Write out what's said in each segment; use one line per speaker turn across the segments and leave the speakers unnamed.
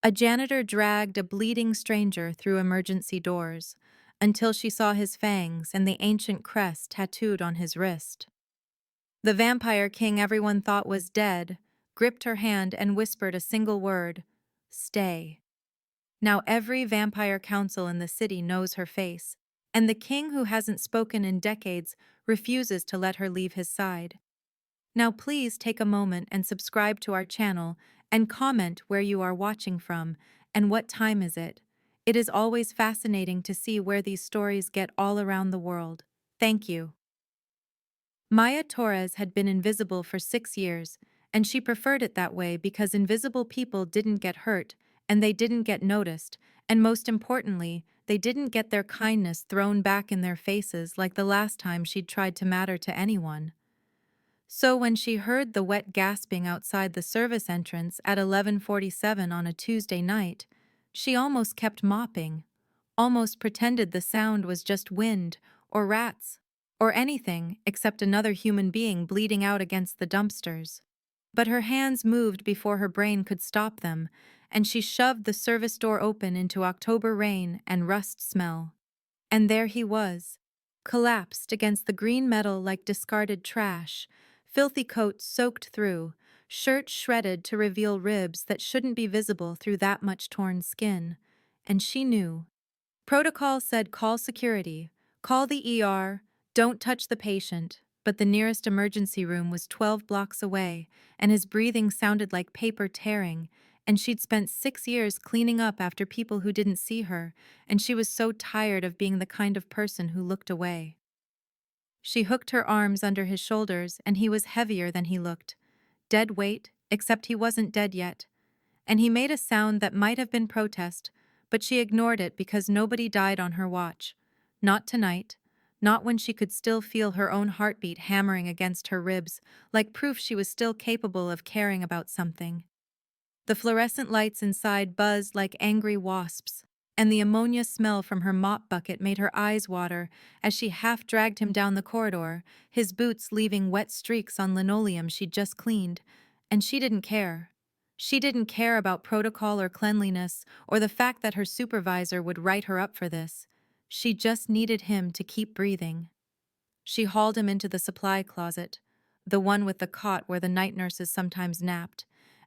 A janitor dragged a bleeding stranger through emergency doors until she saw his fangs and the ancient crest tattooed on his wrist. The vampire king everyone thought was dead gripped her hand and whispered a single word: "Stay." Now every vampire council in the city knows her face, and the king who hasn't spoken in decades refuses to let her leave his side. Now please take a moment and subscribe to our channel and comment where you are watching from and what time is it. It is always fascinating to see where these stories get all around the world. Thank you. Maya Torres had been invisible for 6 years, and she preferred it that way because invisible people didn't get hurt, and they didn't get noticed, and most importantly, they didn't get their kindness thrown back in their faces like the last time she'd tried to matter to anyone. So when she heard the wet gasping outside the service entrance at 11:47 on a Tuesday night, she almost kept mopping, almost pretended the sound was just wind or rats or anything except another human being bleeding out against the dumpsters. But her hands moved before her brain could stop them, and she shoved the service door open into October rain and rust smell. And there he was, collapsed against the green metal like discarded trash, filthy coat soaked through, shirt shredded to reveal ribs that shouldn't be visible through that much torn skin. And she knew. Protocol said call security, call the ER, don't touch the patient, but the nearest emergency room was 12 blocks away, and his breathing sounded like paper tearing, and she'd spent 6 years cleaning up after people who didn't see her, and she was so tired of being the kind of person who looked away. She hooked her arms under his shoulders, and he was heavier than he looked. Dead weight, except he wasn't dead yet. And he made a sound that might have been protest, but she ignored it because nobody died on her watch. Not tonight. Not when she could still feel her own heartbeat hammering against her ribs, like proof she was still capable of caring about something. The fluorescent lights inside buzzed like angry wasps, and the ammonia smell from her mop bucket made her eyes water as she half dragged him down the corridor, his boots leaving wet streaks on linoleum she'd just cleaned, and she didn't care. She didn't care about protocol or cleanliness or the fact that her supervisor would write her up for this. She just needed him to keep breathing. She hauled him into the supply closet, the one with the cot where the night nurses sometimes napped,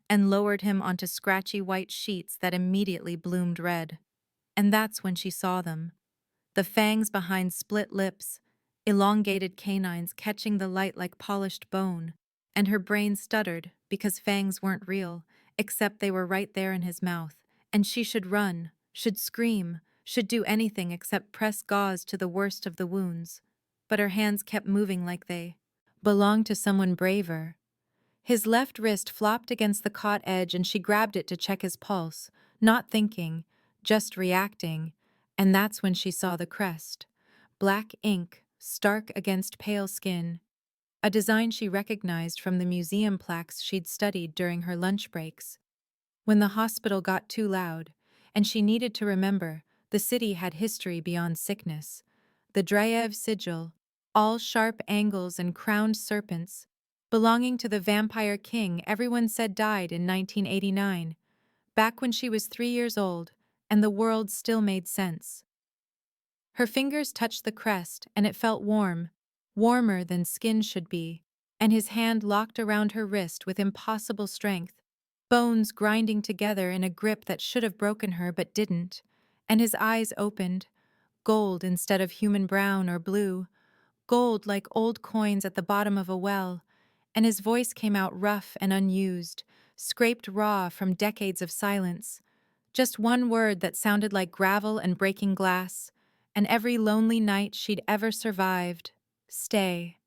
and lowered him onto scratchy white sheets that immediately bloomed red. And that's when she saw them. The fangs behind split lips, elongated canines catching the light like polished bone, and her brain stuttered because fangs weren't real, except they were right there in his mouth, and she should run, should scream, should do anything except press gauze to the worst of the wounds. But her hands kept moving like they belonged to someone braver. His left wrist flopped against the cot edge and she grabbed it to check his pulse, not thinking, just reacting, and that's when she saw the crest. Black ink, stark against pale skin, a design she recognized from the museum plaques she'd studied during her lunch breaks. When the hospital got too loud, and she needed to remember, the city had history beyond sickness. The Draev sigil, all sharp angles and crowned serpents, belonging to the vampire king everyone said died in 1989, back when she was 3 years old, and the world still made sense. Her fingers touched the crest, and it felt warm, warmer than skin should be, and his hand locked around her wrist with impossible strength, bones grinding together in a grip that should have broken her but didn't, and his eyes opened, gold instead of human brown or blue, gold like old coins at the bottom of a well, and his voice came out rough and unused, scraped raw from decades of silence. Just one word that sounded like gravel and breaking glass, and every lonely night she'd ever survived: stay.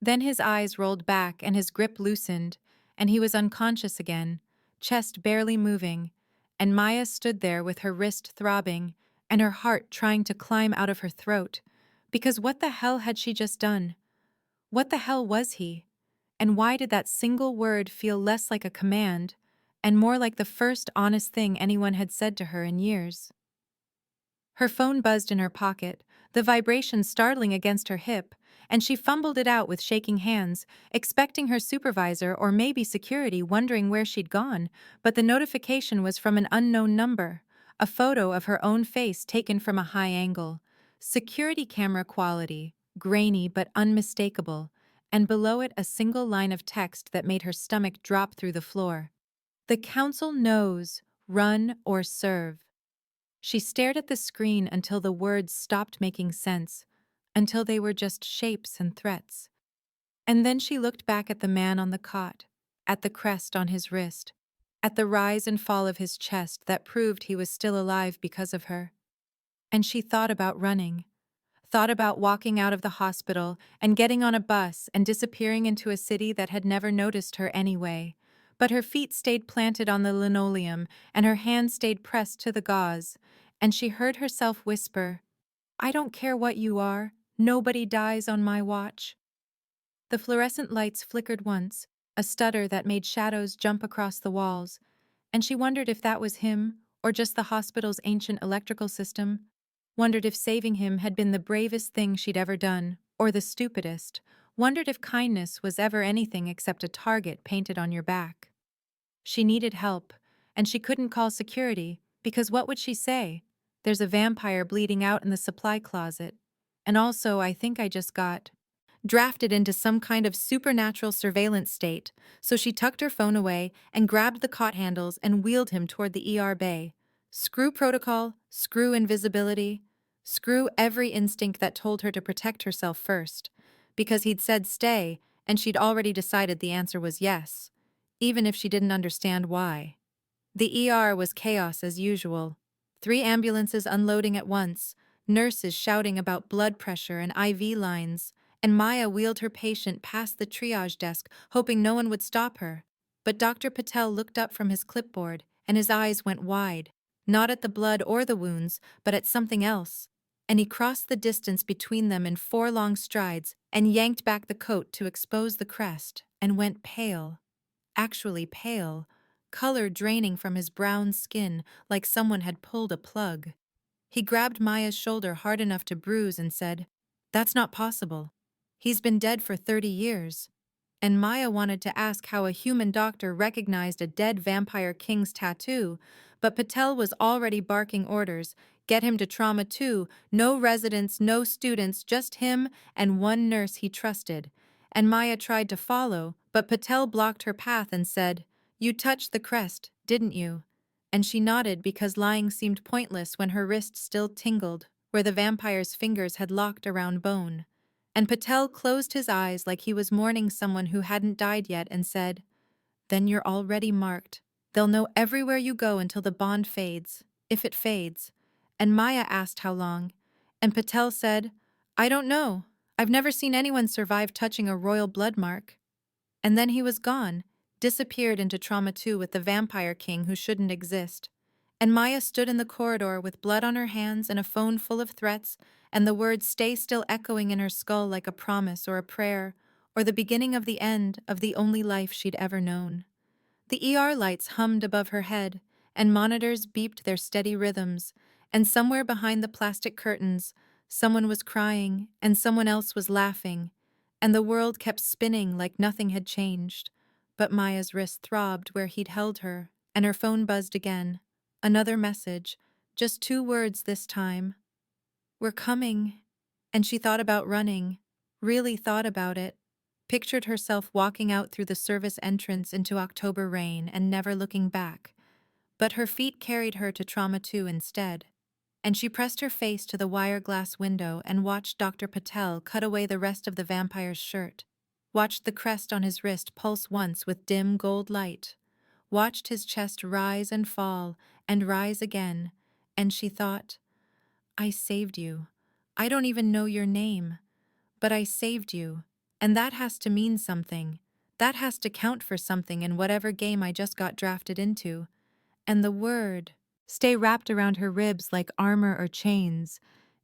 Then his eyes rolled back and his grip loosened, and he was unconscious again, chest barely moving, and Maya stood there with her wrist throbbing and her heart trying to climb out of her throat, because what the hell had she just done? What the hell was he? And why did that single word feel less like a command and more like the first honest thing anyone had said to her in years? Her phone buzzed in her pocket, the vibration startling against her hip, and she fumbled it out with shaking hands, expecting her supervisor or maybe security wondering where she'd gone, but the notification was from an unknown number, a photo of her own face taken from a high angle. Security camera quality, grainy but unmistakable, and below it a single line of text that made her stomach drop through the floor. The council knows, run or serve. She stared at the screen until the words stopped making sense, until they were just shapes and threats. And then she looked back at the man on the cot, at the crest on his wrist, at the rise and fall of his chest that proved he was still alive because of her. And she thought about running, thought about walking out of the hospital and getting on a bus and disappearing into a city that had never noticed her anyway. But her feet stayed planted on the linoleum and her hands stayed pressed to the gauze, and she heard herself whisper, "I don't care what you are, nobody dies on my watch." The fluorescent lights flickered once, a stutter that made shadows jump across the walls, and she wondered if that was him or just the hospital's ancient electrical system, wondered if saving him had been the bravest thing she'd ever done, or the stupidest, wondered if kindness was ever anything except a target painted on your back. She needed help, and she couldn't call security, because what would she say? "There's a vampire bleeding out in the supply closet. And also, I think I just got drafted into some kind of supernatural surveillance state," so she tucked her phone away and grabbed the cot handles and wheeled him toward the ER bay. Screw protocol, screw invisibility, screw every instinct that told her to protect herself first, because he'd said stay, and she'd already decided the answer was yes, even if she didn't understand why. The ER was chaos as usual. 3 ambulances unloading at once, nurses shouting about blood pressure and IV lines, and Maya wheeled her patient past the triage desk, hoping no one would stop her. But Dr. Patel looked up from his clipboard, and his eyes went wide, not at the blood or the wounds, but at something else. And he crossed the distance between them in 4 long strides and yanked back the coat to expose the crest, and went pale. Actually pale, color draining from his brown skin like someone had pulled a plug. He grabbed Maya's shoulder hard enough to bruise and said, "That's not possible. He's been dead for 30 years. And Maya wanted to ask how a human doctor recognized a dead vampire king's tattoo, but Patel was already barking orders. Get him to trauma 2, no residents, no students, just him and one nurse he trusted. And Maya tried to follow, but Patel blocked her path and said, "You touched the crest, didn't you?" And she nodded because lying seemed pointless when her wrist still tingled, where the vampire's fingers had locked around bone. And Patel closed his eyes like he was mourning someone who hadn't died yet and said, "Then you're already marked. They'll know everywhere you go until the bond fades, if it fades." And Maya asked how long, and Patel said, "I don't know. I've never seen anyone survive touching a royal blood mark." And then he was gone, disappeared into Trauma 2 with the vampire king who shouldn't exist. And Maya stood in the corridor with blood on her hands and a phone full of threats, and the words "stay still" echoing in her skull like a promise or a prayer, or the beginning of the end of the only life she'd ever known. The ER lights hummed above her head, and monitors beeped their steady rhythms, and somewhere behind the plastic curtains, someone was crying and someone else was laughing, and the world kept spinning like nothing had changed. But Maya's wrist throbbed where he'd held her, and her phone buzzed again. Another message, just 2 words this time. "We're coming." And she thought about running, really thought about it, pictured herself walking out through the service entrance into October rain and never looking back. But her feet carried her to Trauma 2 instead. And she pressed her face to the wire glass window and watched Dr. Patel cut away the rest of the vampire's shirt, watched the crest on his wrist pulse once with dim gold light, watched his chest rise and fall and rise again, and she thought, "I saved you. I don't even know your name, but I saved you, and that has to mean something. That has to count for something in whatever game I just got drafted into." And the word stay wrapped around her ribs like armor or chains,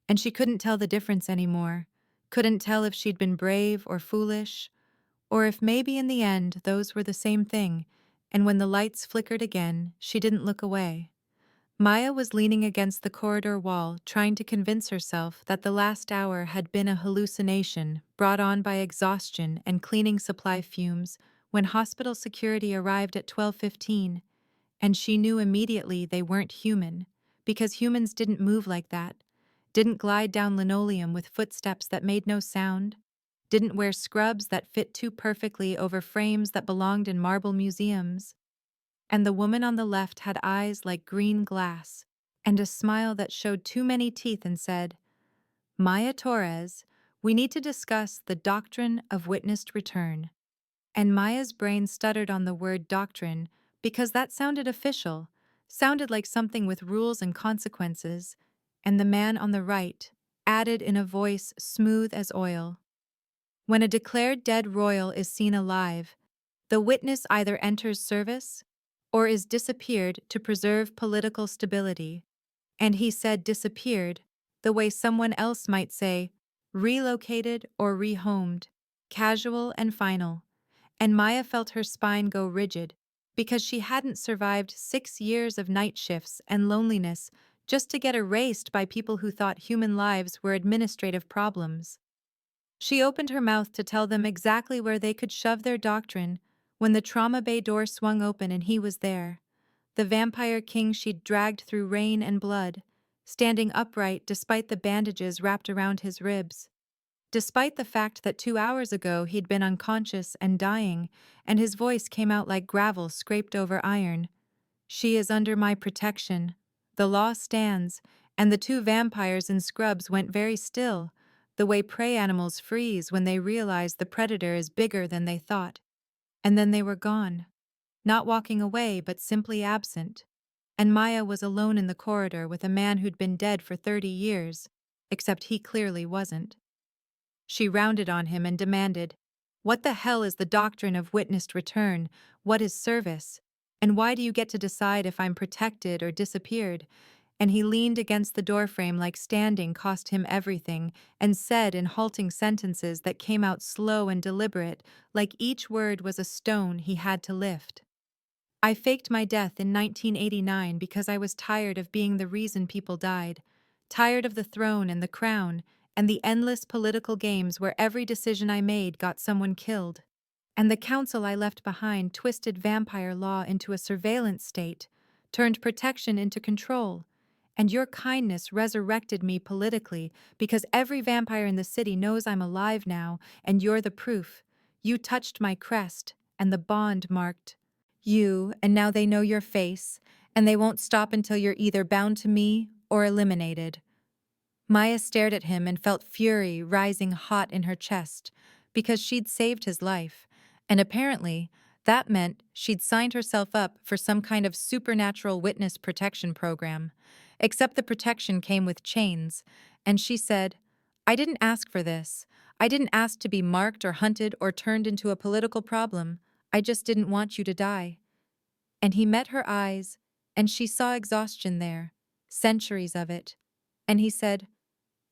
and she couldn't tell the difference anymore, couldn't tell if she'd been brave or foolish, or if maybe in the end those were the same thing, and when the lights flickered again, she didn't look away. Maya was leaning against the corridor wall, trying to convince herself that the last hour had been a hallucination brought on by exhaustion and cleaning supply fumes when hospital security arrived at 12:15, and she knew immediately they weren't human, because humans didn't move like that, didn't glide down linoleum with footsteps that made no sound, didn't wear scrubs that fit too perfectly over frames that belonged in marble museums. And the woman on the left had eyes like green glass, and a smile that showed too many teeth and said, Maya Torres, we need to discuss the doctrine of witnessed return. And Maya's brain stuttered on the word doctrine because that sounded official, sounded like something with rules and consequences, and the man on the right added in a voice smooth as oil. When a declared dead royal is seen alive, the witness either enters service or is disappeared to preserve political stability, and he said disappeared the way someone else might say relocated or rehomed, casual and final, and Maya felt her spine go rigid because she hadn't survived 6 years of night shifts and loneliness just to get erased by people who thought human lives were administrative problems. She opened her mouth to tell them exactly where they could shove their doctrine when the trauma bay door swung open and he was there, the vampire king she'd dragged through rain and blood, standing upright despite the bandages wrapped around his ribs, despite the fact that 2 hours ago he'd been unconscious and dying, and his voice came out like gravel scraped over iron. She is under my protection. The law stands, and the two vampires in scrubs went very still, the way prey animals freeze when they realize the predator is bigger than they thought. And then they were gone. Not walking away, but simply absent. And Maya was alone in the corridor with a man who'd been dead for 30 years, except he clearly wasn't. She rounded on him and demanded, What the hell is the doctrine of witnessed return? What is service? And why do you get to decide if I'm protected or disappeared? And he leaned against the doorframe like standing cost him everything, and said in halting sentences that came out slow and deliberate, like each word was a stone he had to lift. I faked my death in 1989 because I was tired of being the reason people died, tired of the throne and the crown, and the endless political games where every decision I made got someone killed. And the council I left behind twisted vampire law into a surveillance state, turned protection into control. And your kindness resurrected me politically because every vampire in the city knows I'm alive now, and you're the proof. You touched my crest, and the bond marked you, and now they know your face, and they won't stop until you're either bound to me or eliminated. Maya stared at him and felt fury rising hot in her chest because she'd saved his life, and apparently that meant she'd signed herself up for some kind of supernatural witness protection program. Except the protection came with chains, and she said, I didn't ask for this. I didn't ask to be marked or hunted or turned into a political problem. I just didn't want you to die. And he met her eyes, and she saw exhaustion there, centuries of it. And he said,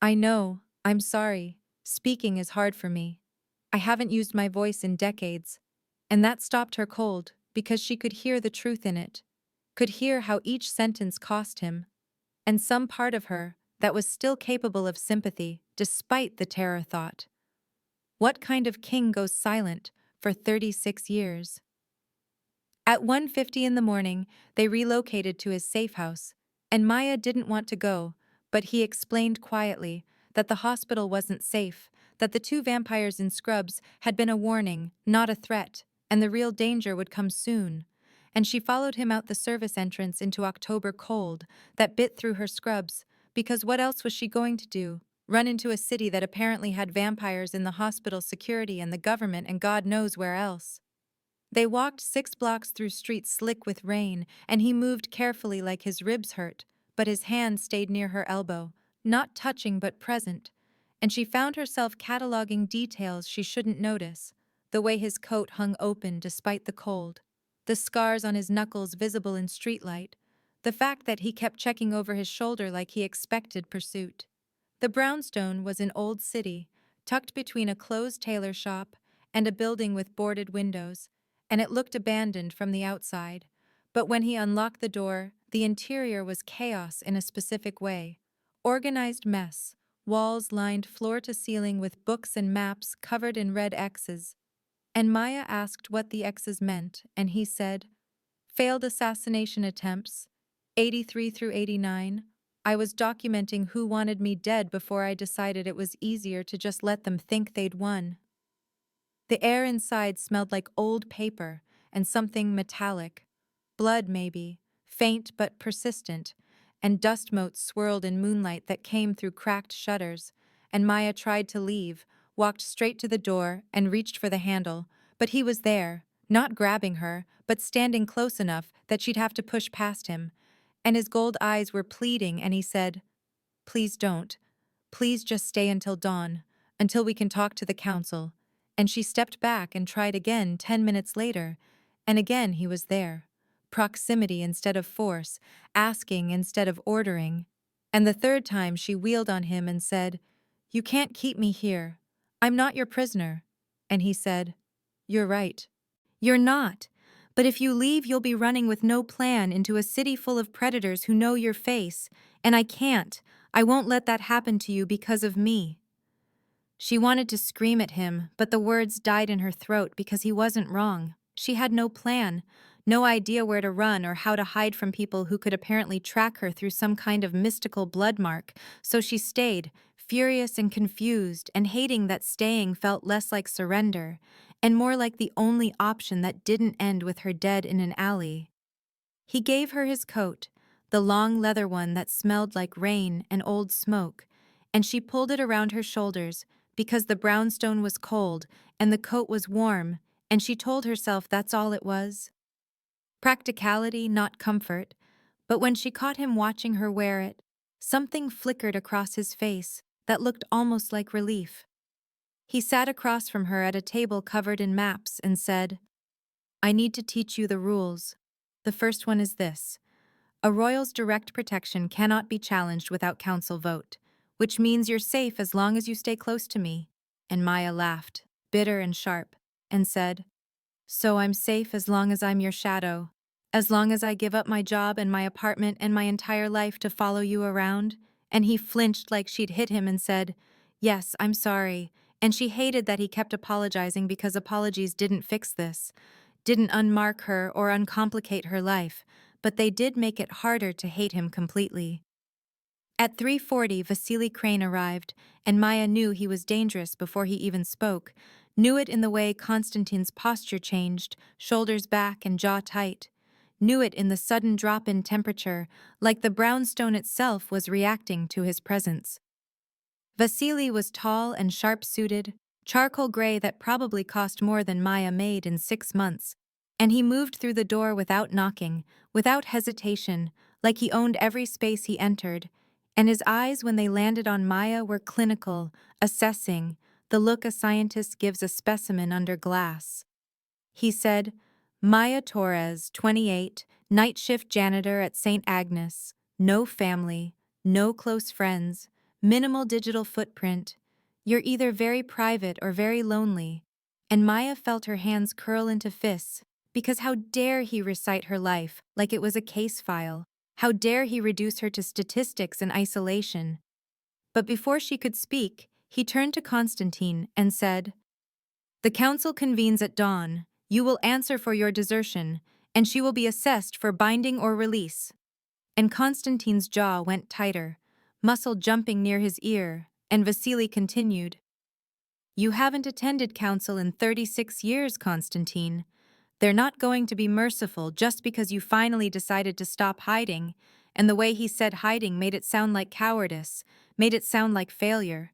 I know, I'm sorry. Speaking is hard for me. I haven't used my voice in decades. And that stopped her cold, because she could hear the truth in it, could hear how each sentence cost him. And some part of her that was still capable of sympathy, despite the terror thought. What kind of king goes silent for 36 years? At 1:50 in the morning, they relocated to his safe house, and Maya didn't want to go, but he explained quietly that the hospital wasn't safe, that the two vampires in scrubs had been a warning, not a threat, and the real danger would come soon. And she followed him out the service entrance into October cold that bit through her scrubs, because what else was she going to do? Run into a city that apparently had vampires in the hospital security and the government and God knows where else. They walked 6 blocks through streets slick with rain, and he moved carefully like his ribs hurt, but his hand stayed near her elbow, not touching but present, and she found herself cataloging details she shouldn't notice, the way his coat hung open despite the cold, the scars on his knuckles visible in streetlight, the fact that he kept checking over his shoulder like he expected pursuit. The brownstone was an old city, tucked between a closed tailor shop and a building with boarded windows, and it looked abandoned from the outside. But when he unlocked the door, The interior was chaos in a specific way. Organized mess, walls lined floor to ceiling with books and maps covered in red X's. And Maya asked what the X's meant, and he said, failed assassination attempts, 83 through 89. I was documenting who wanted me dead before I decided it was easier to just let them think they'd won. The air inside smelled like old paper and something metallic. Blood, maybe, faint but persistent, and dust motes swirled in moonlight that came through cracked shutters, and Maya tried to leave, walked straight to the door, and reached for the handle, but he was there, not grabbing her, but standing close enough that she'd have to push past him, and his gold eyes were pleading, and he said, "Please don't. Please just stay until dawn, until we can talk to the council." And she stepped back and tried again 10 minutes later, and again he was there. Proximity instead of force, asking instead of ordering. And the third time she wheeled on him and said, "You can't keep me here. I'm not your prisoner." And he said, "You're right. You're not. But if you leave, you'll be running with no plan into a city full of predators who know your face, and I can't. I won't let that happen to you because of me." She wanted to scream at him, but the words died in her throat because he wasn't wrong. She had no plan, no idea where to run or how to hide from people who could apparently track her through some kind of mystical blood mark, so she stayed, furious and confused, and hating that staying felt less like surrender, and more like the only option that didn't end with her dead in an alley. He gave her his coat, the long leather one that smelled like rain and old smoke, and she pulled it around her shoulders because the brownstone was cold and the coat was warm, and she told herself that's all it was. Practicality, not comfort, but when she caught him watching her wear it, something flickered across his face that looked almost like relief. He sat across from her at a table covered in maps and said, "I need to teach you the rules. The first one is this. A royal's direct protection cannot be challenged without council vote, which means you're safe as long as you stay close to me." And Maya laughed, bitter and sharp, and said, "So I'm safe as long as I'm your shadow, as long as I give up my job and my apartment and my entire life to follow you around?" And he flinched like she'd hit him and said, "Yes, I'm sorry." And she hated that he kept apologizing because apologies didn't fix this, didn't unmark her or uncomplicate her life, but they did make it harder to hate him completely. At 3:40, Vasily Crane arrived, and Maya knew he was dangerous before he even spoke, knew it in the way Konstantin's posture changed, shoulders back and jaw tight, knew it in the sudden drop in temperature, like the brownstone itself was reacting to his presence. Vasily was tall and sharp-suited, charcoal gray that probably cost more than Maya made in 6 months, and he moved through the door without knocking, without hesitation, like he owned every space he entered, and his eyes when they landed on Maya were clinical, assessing, the look a scientist gives a specimen under glass. He said, "Maya Torres, 28, night shift janitor at St. Agnes, no family, no close friends, minimal digital footprint. You're either very private or very lonely." And Maya felt her hands curl into fists, because how dare he recite her life like it was a case file? How dare he reduce her to statistics and isolation? But before she could speak, he turned to Constantine and said, "The council convenes at dawn. You will answer for your desertion, and she will be assessed for binding or release." And Constantine's jaw went tighter, muscle jumping near his ear, and Vasily continued, "You haven't attended council in 36 years, Constantine. They're not going to be merciful just because you finally decided to stop hiding," and the way he said hiding made it sound like cowardice, made it sound like failure.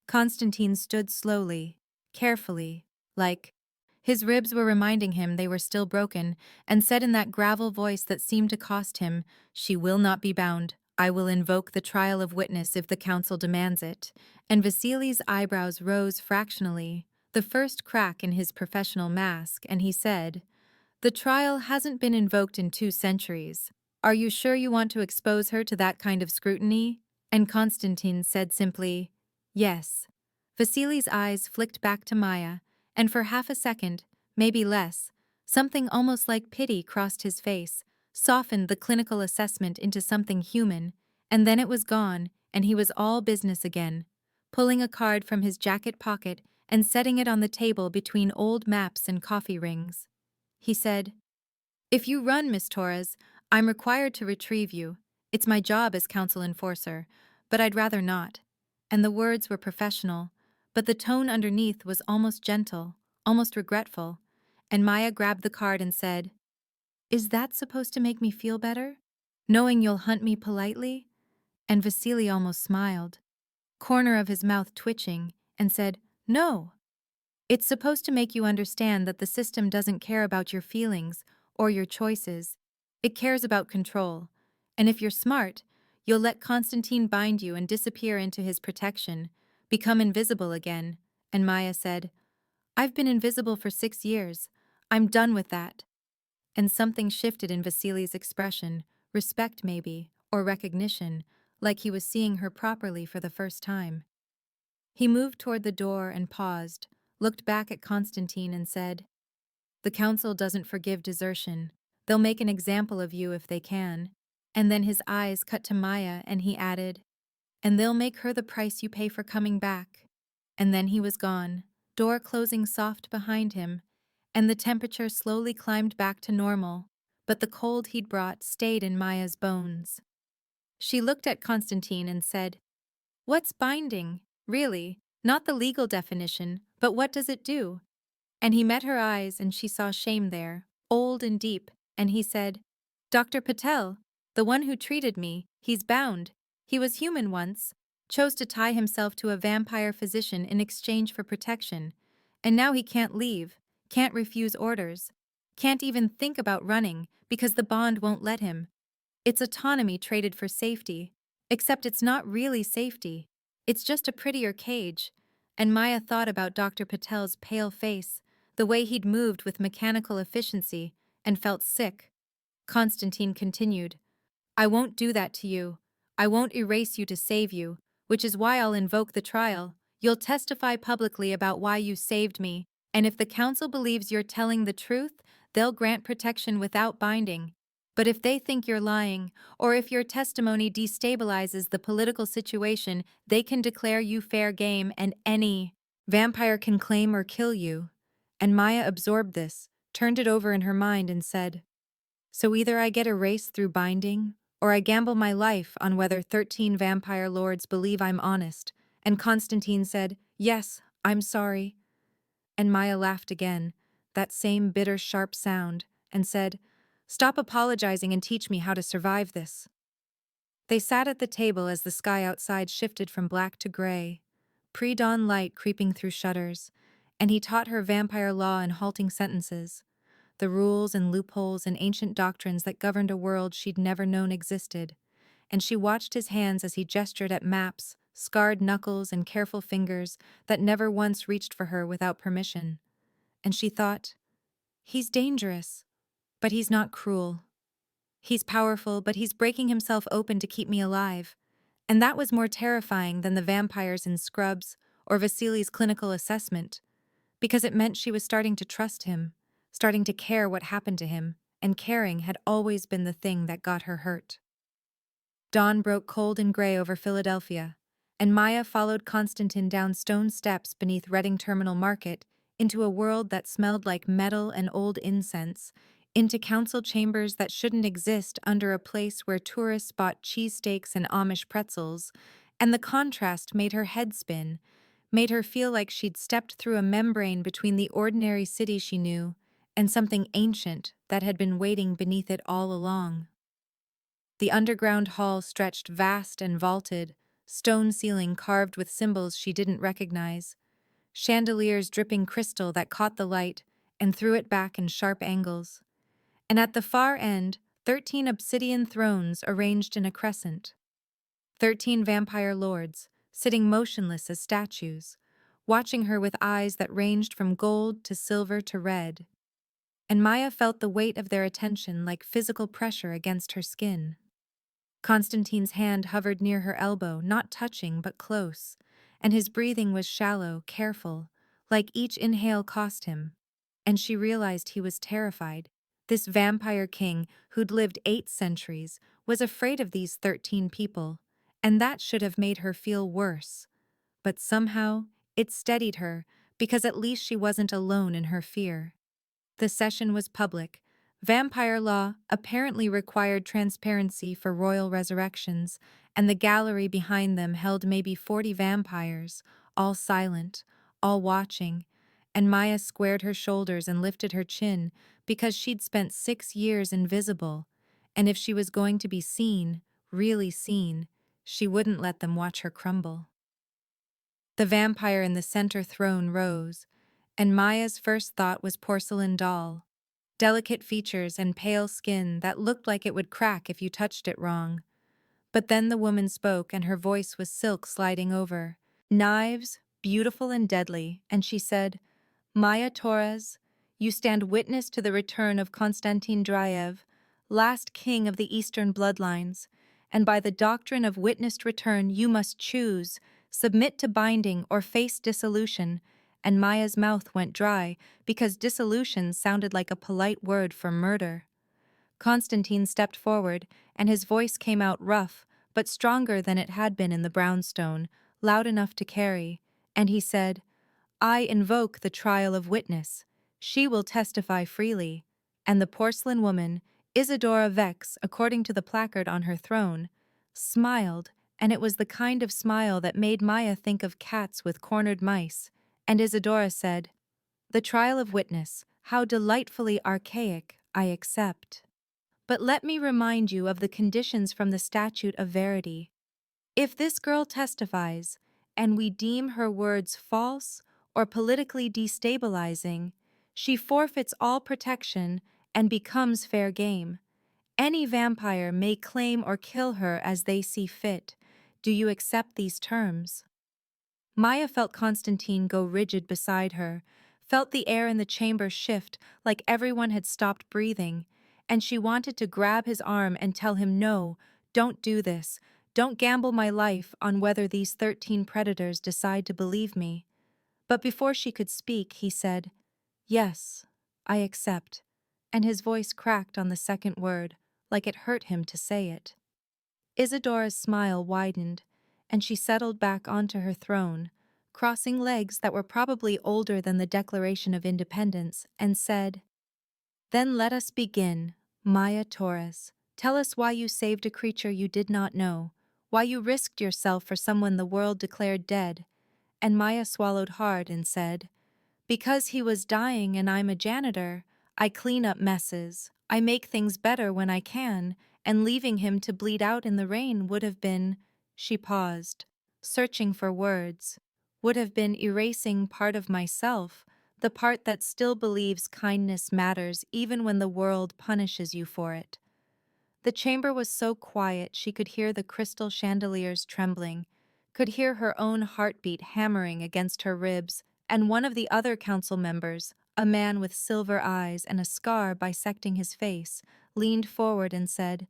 Constantine stood slowly, carefully, like his ribs were reminding him they were still broken, and said in that gravel voice that seemed to cost him, "She will not be bound. I will invoke the trial of witness if the council demands it." And Vasily's eyebrows rose fractionally, the first crack in his professional mask, and he said, "The trial hasn't been invoked in 2 centuries. Are you sure you want to expose her to that kind of scrutiny?" And Constantine said simply, "Yes." Vasily's eyes flicked back to Maya, and for half a second, maybe less, something almost like pity crossed his face, softened the clinical assessment into something human, and then it was gone, and he was all business again, pulling a card from his jacket pocket and setting it on the table between old maps and coffee rings. He said, "If you run, Miss Torres, I'm required to retrieve you. It's my job as council enforcer, but I'd rather not." And the words were professional, but the tone underneath was almost gentle, almost regretful, and Maya grabbed the card and said, "Is that supposed to make me feel better? Knowing you'll hunt me politely?" And Vasily almost smiled, corner of his mouth twitching, and said, "No. It's supposed to make you understand that the system doesn't care about your feelings or your choices. It cares about control. And if you're smart, you'll let Constantine bind you and disappear into his protection, become invisible again." And Maya said, "I've been invisible for 6 years. I'm done with that." And something shifted in Vasily's expression, respect maybe, or recognition, like he was seeing her properly for the first time. He moved toward the door and paused, looked back at Constantine and said, "The council doesn't forgive desertion. They'll make an example of you if they can." And then his eyes cut to Maya and he added, "And they'll make her the price you pay for coming back." And then he was gone, door closing soft behind him, and the temperature slowly climbed back to normal, but the cold he'd brought stayed in Maya's bones. She looked at Constantine and said, "What's binding, really? Not the legal definition, but what does it do?" And he met her eyes and she saw shame there, old and deep, and he said, "Dr. Patel, the one who treated me, he's bound. He was human once, chose to tie himself to a vampire physician in exchange for protection, and now he can't leave, can't refuse orders, can't even think about running because the bond won't let him. It's autonomy traded for safety, except it's not really safety. It's just a prettier cage." And Maya thought about Dr. Patel's pale face, the way he'd moved with mechanical efficiency, and felt sick. Constantine continued, "I won't do that to you. I won't erase you to save you, which is why I'll invoke the trial. You'll testify publicly about why you saved me, and if the council believes you're telling the truth, they'll grant protection without binding. But if they think you're lying, or if your testimony destabilizes the political situation, they can declare you fair game and any vampire can claim or kill you." And Maya absorbed this, turned it over in her mind and said, "So either I get erased through binding, or I gamble my life on whether 13 vampire lords believe I'm honest." And Constantine said, "Yes, I'm sorry." And Maya laughed again, that same bitter, sharp sound, and said, "Stop apologizing and teach me how to survive this." They sat at the table as the sky outside shifted from black to gray, pre-dawn light creeping through shutters, and he taught her vampire law in halting sentences, the rules and loopholes and ancient doctrines that governed a world she'd never known existed, and she watched his hands as he gestured at maps, scarred knuckles and careful fingers that never once reached for her without permission. And she thought, he's dangerous, but he's not cruel. He's powerful, but he's breaking himself open to keep me alive. And that was more terrifying than the vampires in Scrubs or Vasily's clinical assessment, because it meant she was starting to trust him, starting to care what happened to him, and caring had always been the thing that got her hurt. Dawn broke cold and gray over Philadelphia, and Maya followed Constantine down stone steps beneath Reading Terminal Market into a world that smelled like metal and old incense, into council chambers that shouldn't exist under a place where tourists bought cheesesteaks and Amish pretzels, and the contrast made her head spin, made her feel like she'd stepped through a membrane between the ordinary city she knew and something ancient that had been waiting beneath it all along. The underground hall stretched vast and vaulted, stone ceiling carved with symbols she didn't recognize, chandeliers dripping crystal that caught the light and threw it back in sharp angles. And at the far end, 13 obsidian thrones arranged in a crescent. 13 vampire lords, sitting motionless as statues, watching her with eyes that ranged from gold to silver to red. And Maya felt the weight of their attention like physical pressure against her skin. Constantine's hand hovered near her elbow, not touching but close, and his breathing was shallow, careful, like each inhale cost him. And she realized he was terrified, This vampire king, who'd lived 8 centuries, was afraid of these 13 people, and that should have made her feel worse. But somehow, it steadied her, because at least she wasn't alone in her fear. The session was public. Vampire law apparently required transparency for royal resurrections, and the gallery behind them held maybe 40 vampires, all silent, all watching, and Maya squared her shoulders and lifted her chin because she'd spent 6 years invisible, and if she was going to be seen, really seen, she wouldn't let them watch her crumble. The vampire in the center throne rose, and Maya's first thought was porcelain doll. Delicate features and pale skin that looked like it would crack if you touched it wrong. But then the woman spoke and her voice was silk sliding over. Knives, beautiful and deadly, and she said, Maya Torres, you stand witness to the return of Konstantin Drayev, last king of the Eastern bloodlines, and by the doctrine of witnessed return you must choose, submit to binding or face dissolution, and Maya's mouth went dry because dissolution sounded like a polite word for murder. Constantine stepped forward, and his voice came out rough, but stronger than it had been in the brownstone, loud enough to carry, and he said, I invoke the trial of witness. She will testify freely. And the porcelain woman, Isadora Vex, according to the placard on her throne, smiled, and it was the kind of smile that made Maya think of cats with cornered mice, and Isadora said, The trial of witness, how delightfully archaic, I accept. But let me remind you of the conditions from the Statute of Verity. If this girl testifies, and we deem her words false or politically destabilizing, she forfeits all protection and becomes fair game. Any vampire may claim or kill her as they see fit. Do you accept these terms? Maya felt Constantine go rigid beside her, felt the air in the chamber shift like everyone had stopped breathing, and she wanted to grab his arm and tell him no, don't do this, don't gamble my life on whether these 13 predators decide to believe me. But before she could speak, he said, Yes, I accept, and his voice cracked on the second word, like it hurt him to say it. Isadora's smile widened, and she settled back onto her throne, crossing legs that were probably older than the Declaration of Independence, and said, Then let us begin, Maya Torres. Tell us why you saved a creature you did not know, why you risked yourself for someone the world declared dead. And Maya swallowed hard and said, Because he was dying and I'm a janitor, I clean up messes, I make things better when I can, and leaving him to bleed out in the rain would have been, she paused, searching for words, would have been erasing part of myself, the part that still believes kindness matters even when the world punishes you for it. The chamber was so quiet she could hear the crystal chandeliers trembling, could hear her own heartbeat hammering against her ribs, and one of the other council members, a man with silver eyes and a scar bisecting his face, leaned forward and said,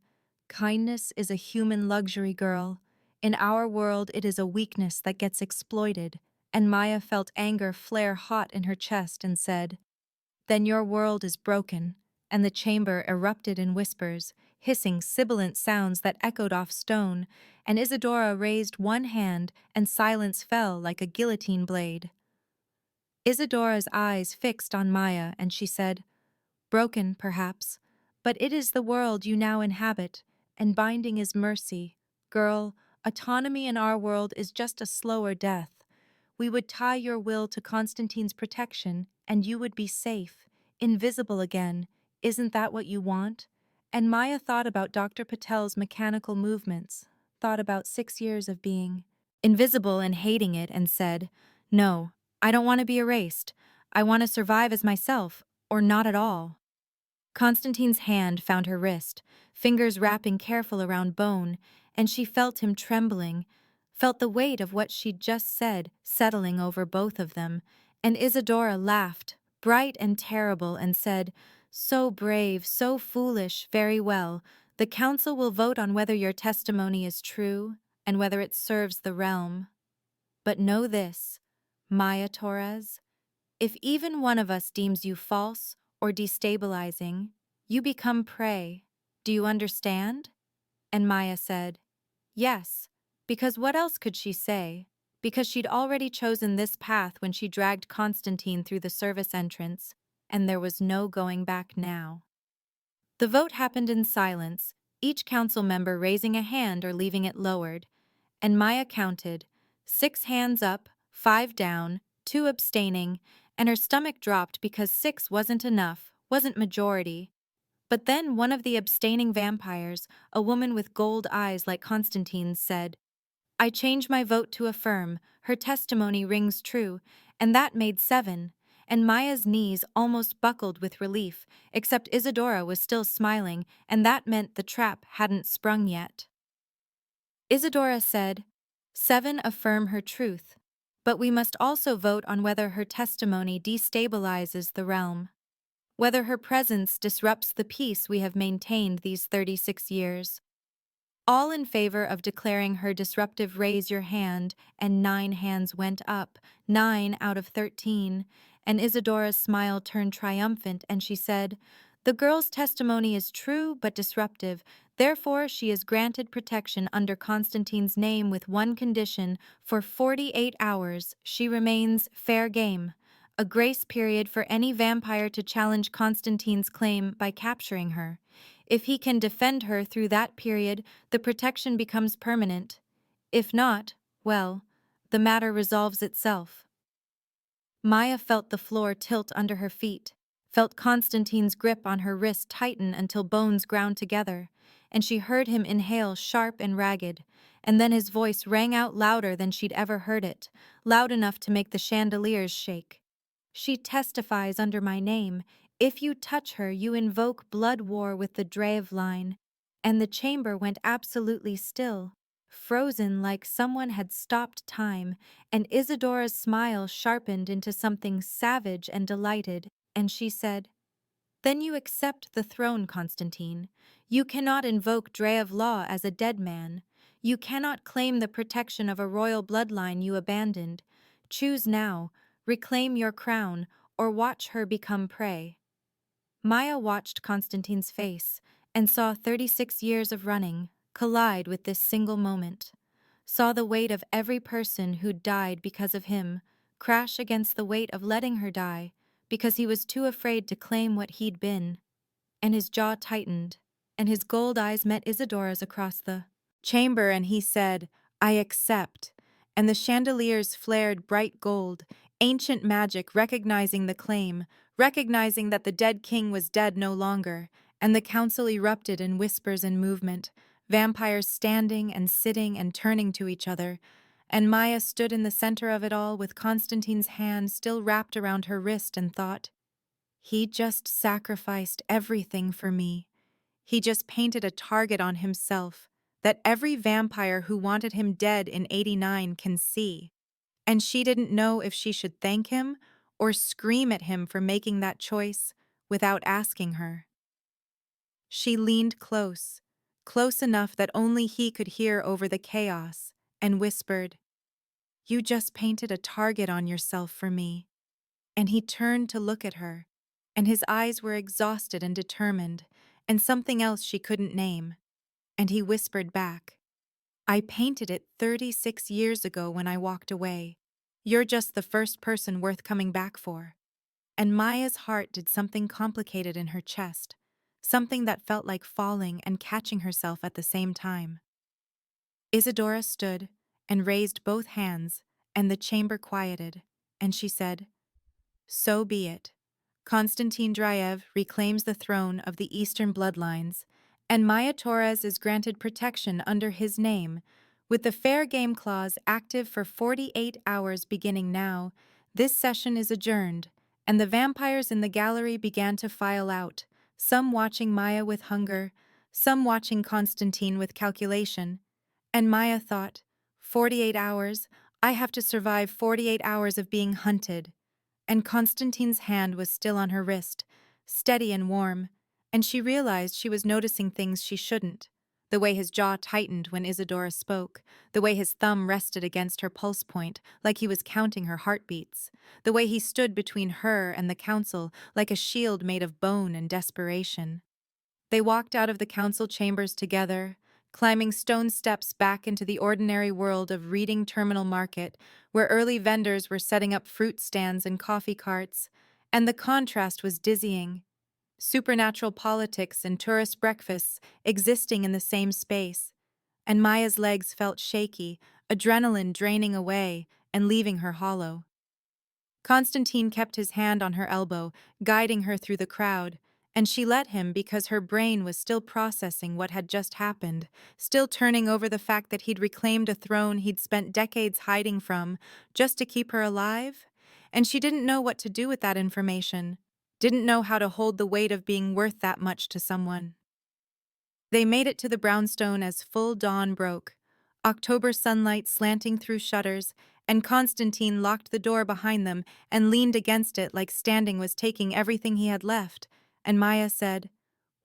Kindness is a human luxury, girl. In our world it is a weakness that gets exploited, and Maya felt anger flare hot in her chest and said, Then your world is broken, and the chamber erupted in whispers, hissing sibilant sounds that echoed off stone, and Isadora raised one hand and silence fell like a guillotine blade. Isadora's eyes fixed on Maya and she said, Broken, perhaps, but it is the world you now inhabit, and binding is mercy. Girl, autonomy in our world is just a slower death. We would tie your will to Constantine's protection, and you would be safe, invisible again. Isn't that what you want? And Maya thought about Dr. Patel's mechanical movements, thought about 6 years of being invisible and hating it, and said, No, I don't want to be erased. I want to survive as myself, or not at all. Constantine's hand found her wrist, fingers wrapping careful around bone, and she felt him trembling, felt the weight of what she'd just said settling over both of them, and Isadora laughed, bright and terrible, and said, So brave, so foolish, very well. The council will vote on whether your testimony is true and whether it serves the realm. But know this, Maya Torres, if even one of us deems you false or destabilizing, You become prey. Do you understand? And Maya said, yes, because what else could she say? Because she'd already chosen this path when she dragged Constantine through the service entrance, and there was no going back now. The vote happened in silence, each council member raising a hand or leaving it lowered, and Maya counted 6 hands up, 5 down, 2 abstaining, and her stomach dropped because 6 wasn't enough, wasn't majority. But then one of the abstaining vampires, a woman with gold eyes like Constantine's, said, I change my vote to affirm, her testimony rings true, and that made 7, and Maya's knees almost buckled with relief, except Isadora was still smiling, and that meant the trap hadn't sprung yet. Isadora said, 7 affirm her truth, but we must also vote on whether her testimony destabilizes the realm, whether her presence disrupts the peace we have maintained these 36 years. All in favor of declaring her disruptive raise your hand, and 9 hands went up, 9 out of 13, and Isadora's smile turned triumphant and she said, the girl's testimony is true but disruptive, therefore she is granted protection under Constantine's name with one condition, for 48 hours she remains fair game, a grace period for any vampire to challenge Constantine's claim by capturing her. If he can defend her through that period, the protection becomes permanent. If not, well, the matter resolves itself. Maya felt the floor tilt under her feet, felt Constantine's grip on her wrist tighten until bones ground together, and she heard him inhale sharp and ragged, and then his voice rang out louder than she'd ever heard it, loud enough to make the chandeliers shake. She testifies under my name. If you touch her, you invoke blood war with the Drave line. And the chamber went absolutely still, frozen like someone had stopped time, and Isadora's smile sharpened into something savage and delighted, and she said, then you accept the throne, Constantine. You cannot invoke Drave law as a dead man. You cannot claim the protection of a royal bloodline you abandoned. Choose now, reclaim your crown, or watch her become prey. Maya watched Constantine's face and saw 36 years of running collide with this single moment, saw the weight of every person who'd died because of him crash against the weight of letting her die because he was too afraid to claim what he'd been, and his jaw tightened, and his gold eyes met Isadora's across the chamber, and he said, I accept, and the chandeliers flared bright gold, ancient magic recognizing the claim, recognizing that the dead king was dead no longer, and the council erupted in whispers and movement, vampires standing and sitting and turning to each other, and Maya stood in the center of it all with Constantine's hand still wrapped around her wrist and thought, he just sacrificed everything for me. He just painted a target on himself that every vampire who wanted him dead in 89 can see. And she didn't know if she should thank him or scream at him for making that choice without asking her. She leaned close, close enough that only he could hear over the chaos, and whispered, you just painted a target on yourself for me. And he turned to look at her, and his eyes were exhausted and determined, and something else she couldn't name. And he whispered back, I painted it 36 years ago when I walked away. You're just the first person worth coming back for. And Maya's heart did something complicated in her chest, something that felt like falling and catching herself at the same time. Isadora stood and raised both hands, and the chamber quieted, and she said, so be it. Constantine Driev reclaims the throne of the Eastern bloodlines, and Maya Torres is granted protection under his name. With the fair game clause active for 48 hours beginning now, this session is adjourned, and the vampires in the gallery began to file out, some watching Maya with hunger, some watching Constantine with calculation. And Maya thought, 48 hours, I have to survive 48 hours of being hunted. And Constantine's hand was still on her wrist, steady and warm, and she realized she was noticing things she shouldn't. The way his jaw tightened when Isadora spoke, the way his thumb rested against her pulse point like he was counting her heartbeats, the way he stood between her and the council like a shield made of bone and desperation. They walked out of the council chambers together, climbing stone steps back into the ordinary world of Reading Terminal Market, where early vendors were setting up fruit stands and coffee carts, and the contrast was dizzying. Supernatural politics and tourist breakfasts existing in the same space, and Maya's legs felt shaky, adrenaline draining away and leaving her hollow. Constantine kept his hand on her elbow, guiding her through the crowd, and she let him because her brain was still processing what had just happened, still turning over the fact that he'd reclaimed a throne he'd spent decades hiding from, just to keep her alive. And she didn't know what to do with that information, didn't know how to hold the weight of being worth that much to someone. They made it to the brownstone as full dawn broke, October sunlight slanting through shutters, and Constantine locked the door behind them and leaned against it like standing was taking everything he had left, and Maya said,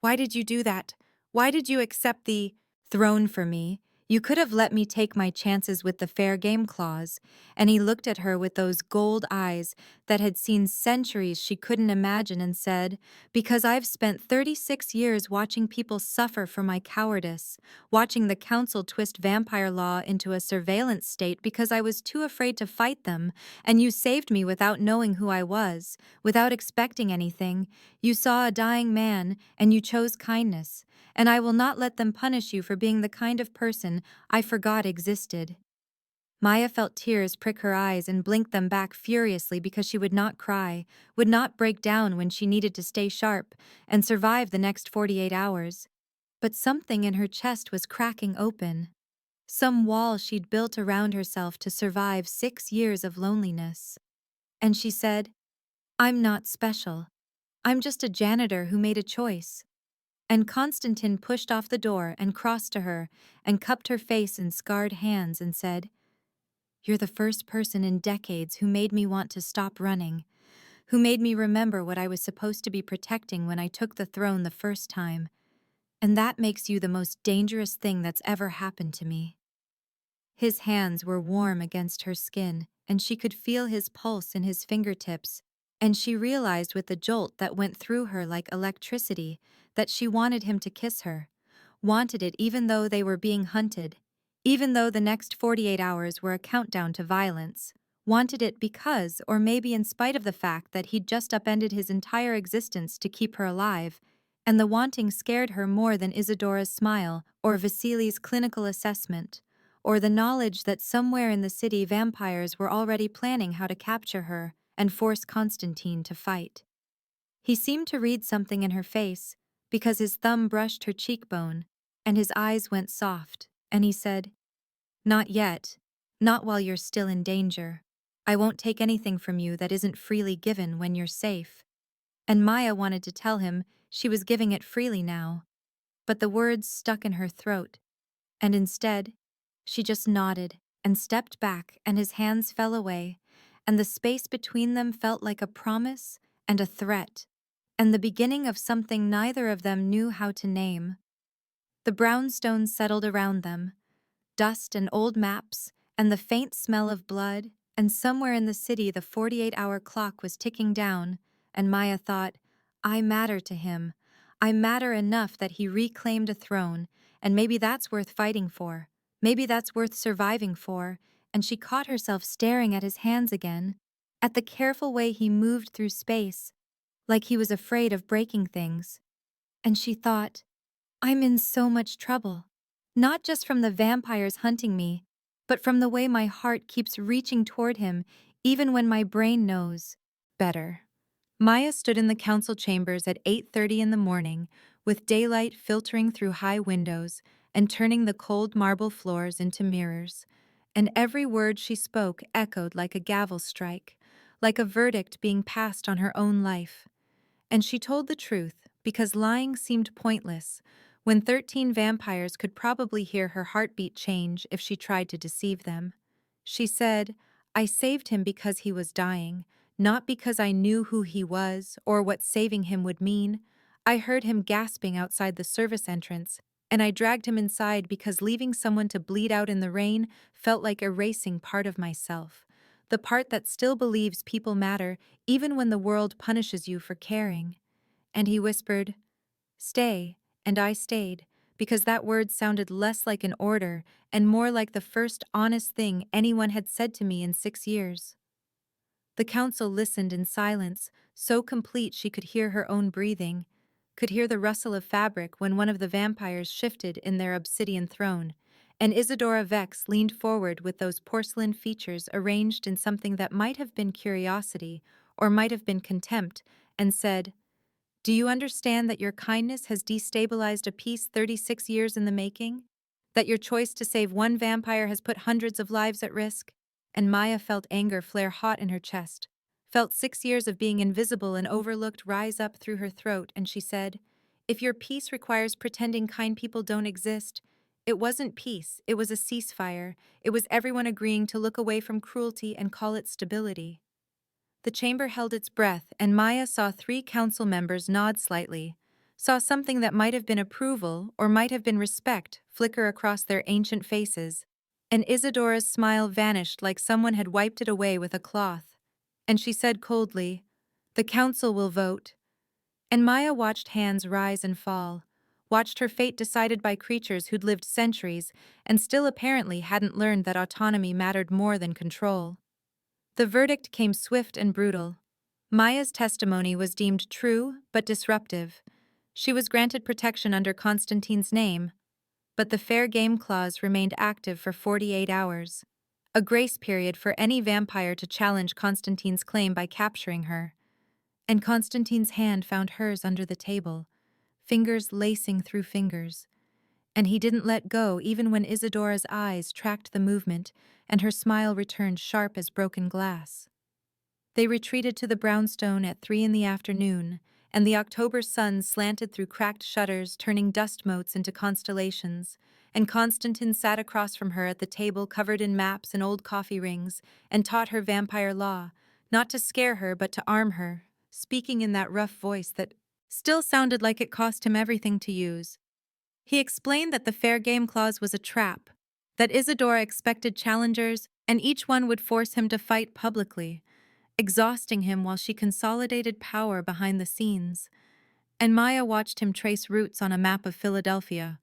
"Why did you do that? Why did you accept the throne for me? You could have let me take my chances with the fair game clause." And he looked at her with those gold eyes that had seen centuries she couldn't imagine and said, "Because I've spent 36 years watching people suffer for my cowardice, watching the council twist vampire law into a surveillance state because I was too afraid to fight them, and you saved me without knowing who I was, without expecting anything. You saw a dying man, and you chose kindness, and I will not let them punish you for being the kind of person I forgot existed." Maya felt tears prick her eyes and blinked them back furiously because she would not cry, would not break down when she needed to stay sharp and survive the next 48 hours. But something in her chest was cracking open. Some wall she'd built around herself to survive 6 years of loneliness. And she said, "I'm not special. I'm just a janitor who made a choice." And Constantine pushed off the door and crossed to her and cupped her face in scarred hands and said, "You're the first person in decades who made me want to stop running, who made me remember what I was supposed to be protecting when I took the throne the first time. And that makes you the most dangerous thing that's ever happened to me." His hands were warm against her skin, and she could feel his pulse in his fingertips, and she realized with the jolt that went through her like electricity that she wanted him to kiss her, wanted it even though they were being hunted, even though the next 48 hours were a countdown to violence, wanted it because, or maybe in spite of the fact that he'd just upended his entire existence to keep her alive, and the wanting scared her more than Isadora's smile or Vasili's clinical assessment, or the knowledge that somewhere in the city vampires were already planning how to capture her and force Constantine to fight. He seemed to read something in her face, because his thumb brushed her cheekbone, and his eyes went soft, and he said, "Not yet. Not while you're still in danger. I won't take anything from you that isn't freely given when you're safe." And Maya wanted to tell him she was giving it freely now, but the words stuck in her throat, and instead, she just nodded and stepped back, and his hands fell away, and the space between them felt like a promise and a threat, and the beginning of something neither of them knew how to name. The brownstones settled around them, dust and old maps, and the faint smell of blood, and somewhere in the city the 48-hour clock was ticking down, and Maya thought, "I matter to him. I matter enough that he reclaimed a throne, and maybe that's worth fighting for. Maybe that's worth surviving for." And she caught herself staring at his hands again, at the careful way he moved through space, like he was afraid of breaking things. And she thought, "I'm in so much trouble. Not just from the vampires hunting me, but from the way my heart keeps reaching toward him, even when my brain knows better." Maya stood in the council chambers at 8:30 in the morning, with daylight filtering through high windows and turning the cold marble floors into mirrors, and every word she spoke echoed like a gavel strike, like a verdict being passed on her own life. And she told the truth, because lying seemed pointless, when 13 vampires could probably hear her heartbeat change if she tried to deceive them. She said, "I saved him because he was dying, not because I knew who he was or what saving him would mean. I heard him gasping outside the service entrance, and I dragged him inside because leaving someone to bleed out in the rain felt like erasing part of myself, the part that still believes people matter even when the world punishes you for caring." And he whispered, "Stay, and I stayed, because that word sounded less like an order and more like the first honest thing anyone had said to me in 6 years. The council listened in silence, so complete she could hear her own breathing, could hear the rustle of fabric when one of the vampires shifted in their obsidian throne, and Isadora Vex leaned forward with those porcelain features arranged in something that might have been curiosity or might have been contempt, and said, "Do you understand that your kindness has destabilized a peace 36 years in the making? That your choice to save one vampire has put hundreds of lives at risk?" And Maya felt anger flare hot in her chest, felt 6 years of being invisible and overlooked rise up through her throat, and she said, "If your peace requires pretending kind people don't exist, it wasn't peace, it was a ceasefire. It was everyone agreeing to look away from cruelty and call it stability." The chamber held its breath, and Maya saw 3 council members nod slightly, saw something that might have been approval or might have been respect flicker across their ancient faces, and Isadora's smile vanished like someone had wiped it away with a cloth. And she said coldly, "The council will vote." And Maya watched hands rise and fall, watched her fate decided by creatures who'd lived centuries and still apparently hadn't learned that autonomy mattered more than control. The verdict came swift and brutal. Maya's testimony was deemed true but disruptive. She was granted protection under Constantine's name, but the fair game clause remained active for 48 hours, a grace period for any vampire to challenge Constantine's claim by capturing her. And Constantine's hand found hers under the table, fingers lacing through fingers. And he didn't let go even when Isadora's eyes tracked the movement and her smile returned sharp as broken glass. They retreated to the brownstone at 3 in the afternoon, and the October sun slanted through cracked shutters, turning dust motes into constellations, and Constantine sat across from her at the table covered in maps and old coffee rings, and taught her vampire law, not to scare her but to arm her, speaking in that rough voice that still sounded like it cost him everything to use. He explained that the fair game clause was a trap, that Isadora expected challengers and each one would force him to fight publicly, exhausting him while she consolidated power behind the scenes. And Maya watched him trace routes on a map of Philadelphia,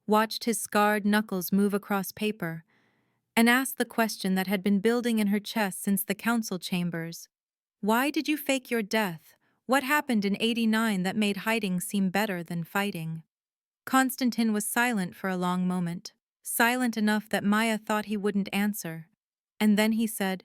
watched his scarred knuckles move across paper, and asked the question that had been building in her chest since the council chambers. Why did you fake your death? What happened in '89 that made hiding seem better than fighting? Constantine was silent for a long moment, silent enough that Maya thought he wouldn't answer. And then he said,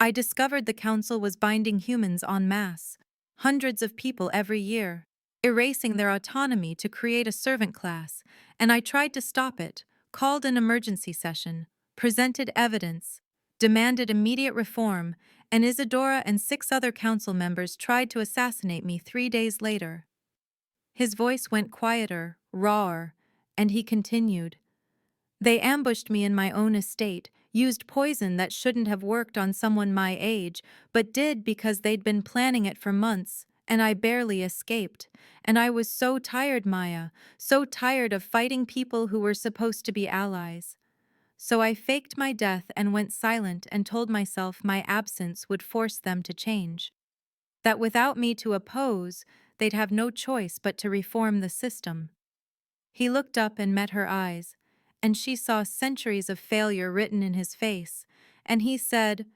"I discovered the council was binding humans en masse, hundreds of people every year, erasing their autonomy to create a servant class, and I tried to stop it, called an emergency session, presented evidence, demanded immediate reform, and Isadora and 6 other council members tried to assassinate me 3 days later." His voice went quieter, rawer, and he continued, "They ambushed me in my own estate, used poison that shouldn't have worked on someone my age, but did because they'd been planning it for months, and I barely escaped. And I was so tired, Maya, so tired of fighting people who were supposed to be allies. So I faked my death and went silent and told myself my absence would force them to change. That without me to oppose, they'd have no choice but to reform the system." He looked up and met her eyes, and she saw centuries of failure written in his face, and he said,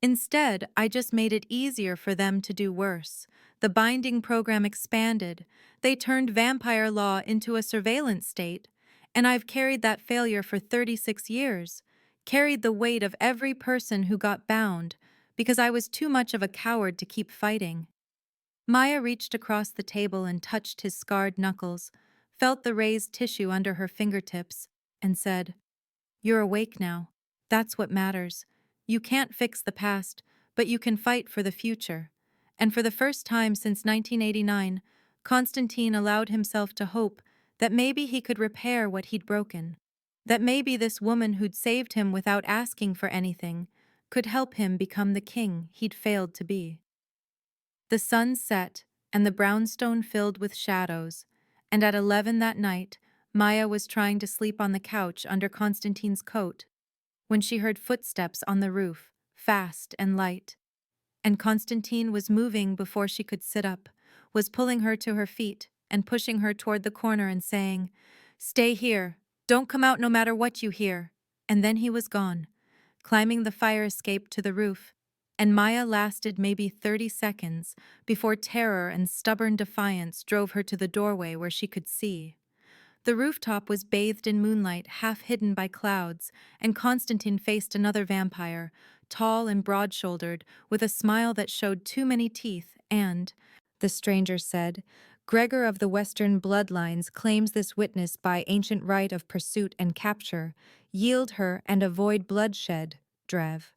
"Instead, I just made it easier for them to do worse. The binding program expanded. They turned vampire law into a surveillance state, and I've carried that failure for 36 years, carried the weight of every person who got bound, because I was too much of a coward to keep fighting." Maya reached across the table and touched his scarred knuckles, felt the raised tissue under her fingertips, and said, "You're awake now. That's what matters. You can't fix the past, but you can fight for the future." And for the first time since 1989, Constantine allowed himself to hope that maybe he could repair what he'd broken, that maybe this woman who'd saved him without asking for anything could help him become the king he'd failed to be. The sun set, and the brownstone filled with shadows, and at 11 that night, Maya was trying to sleep on the couch under Constantine's coat, when she heard footsteps on the roof, fast and light. And Constantine was moving before she could sit up, was pulling her to her feet, and pushing her toward the corner and saying, "Stay here. Don't come out no matter what you hear." And then he was gone, climbing the fire escape to the roof. And Maya lasted maybe 30 seconds before terror and stubborn defiance drove her to the doorway where she could see. The rooftop was bathed in moonlight, half hidden by clouds, and Constantine faced another vampire, tall and broad-shouldered, with a smile that showed too many teeth, and, the stranger said, Gregor of the Western bloodlines claims this witness by ancient right of pursuit and capture. Yield her and avoid bloodshed, Drev.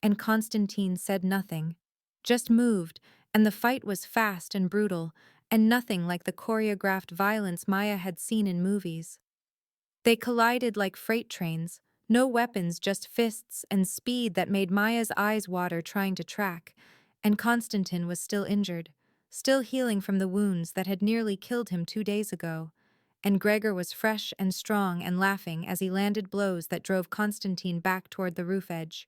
And Constantine said nothing, just moved, and the fight was fast and brutal, and nothing like the choreographed violence Maya had seen in movies. They collided like freight trains, no weapons, just fists and speed that made Maya's eyes water trying to track, and Constantine was still injured, still healing from the wounds that had nearly killed him 2 days ago, and Gregor was fresh and strong and laughing as he landed blows that drove Constantine back toward the roof edge.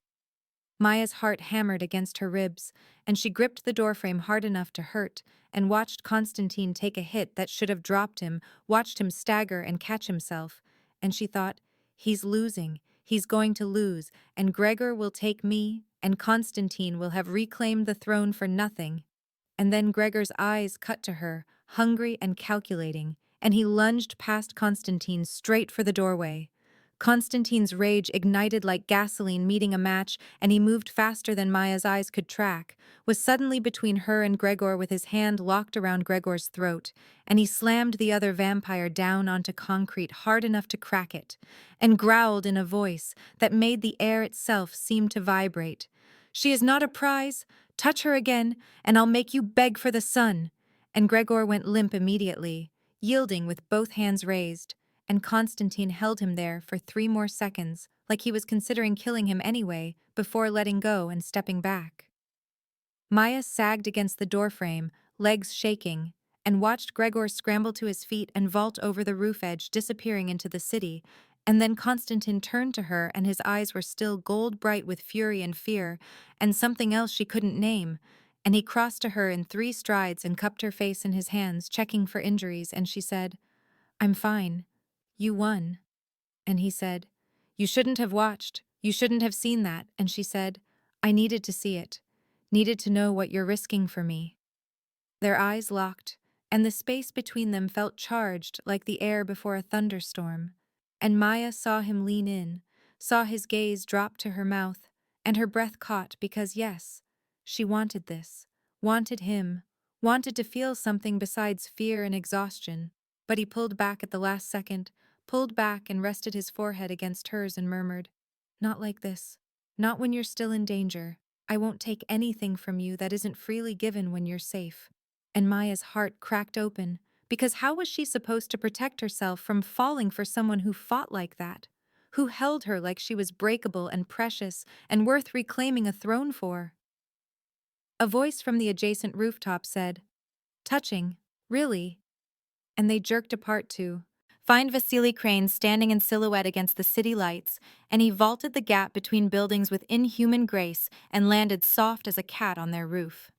Maya's heart hammered against her ribs, and she gripped the doorframe hard enough to hurt, and watched Constantine take a hit that should have dropped him, watched him stagger and catch himself, and she thought, he's losing, he's going to lose, and Gregor will take me, and Constantine will have reclaimed the throne for nothing. And then Gregor's eyes cut to her, hungry and calculating, and he lunged past Constantine straight for the doorway. Constantine's rage ignited like gasoline meeting a match, and he moved faster than Maya's eyes could track, was suddenly between her and Gregor with his hand locked around Gregor's throat, and he slammed the other vampire down onto concrete hard enough to crack it, and growled in a voice that made the air itself seem to vibrate. "She is not a prize. Touch her again, and I'll make you beg for the sun." And Gregor went limp immediately, yielding with both hands raised, and Constantine held him there for 3 more seconds, like he was considering killing him anyway, before letting go and stepping back. Maya sagged against the doorframe, legs shaking, and watched Gregor scramble to his feet and vault over the roof edge, disappearing into the city, and then Constantine turned to her and his eyes were still gold-bright with fury and fear, and something else she couldn't name, and he crossed to her in 3 strides and cupped her face in his hands, checking for injuries, and she said, "I'm fine. You won." And he said, "You shouldn't have watched. You shouldn't have seen that." And she said, "I needed to see it. Needed to know what you're risking for me." Their eyes locked, and the space between them felt charged like the air before a thunderstorm. And Maya saw him lean in, saw his gaze drop to her mouth, and her breath caught because, yes, she wanted this, wanted him, wanted to feel something besides fear and exhaustion. But he pulled back at the last second, pulled back and rested his forehead against hers and murmured, "Not like this. Not when you're still in danger. I won't take anything from you that isn't freely given when you're safe." And Maya's heart cracked open, because how was she supposed to protect herself from falling for someone who fought like that, who held her like she was breakable and precious and worth reclaiming a throne for? A voice from the adjacent rooftop said, "Touching, really?" And they jerked apart to find Vasily Crane standing in silhouette against the city lights, and he vaulted the gap between buildings with inhuman grace and landed soft as a cat on their roof.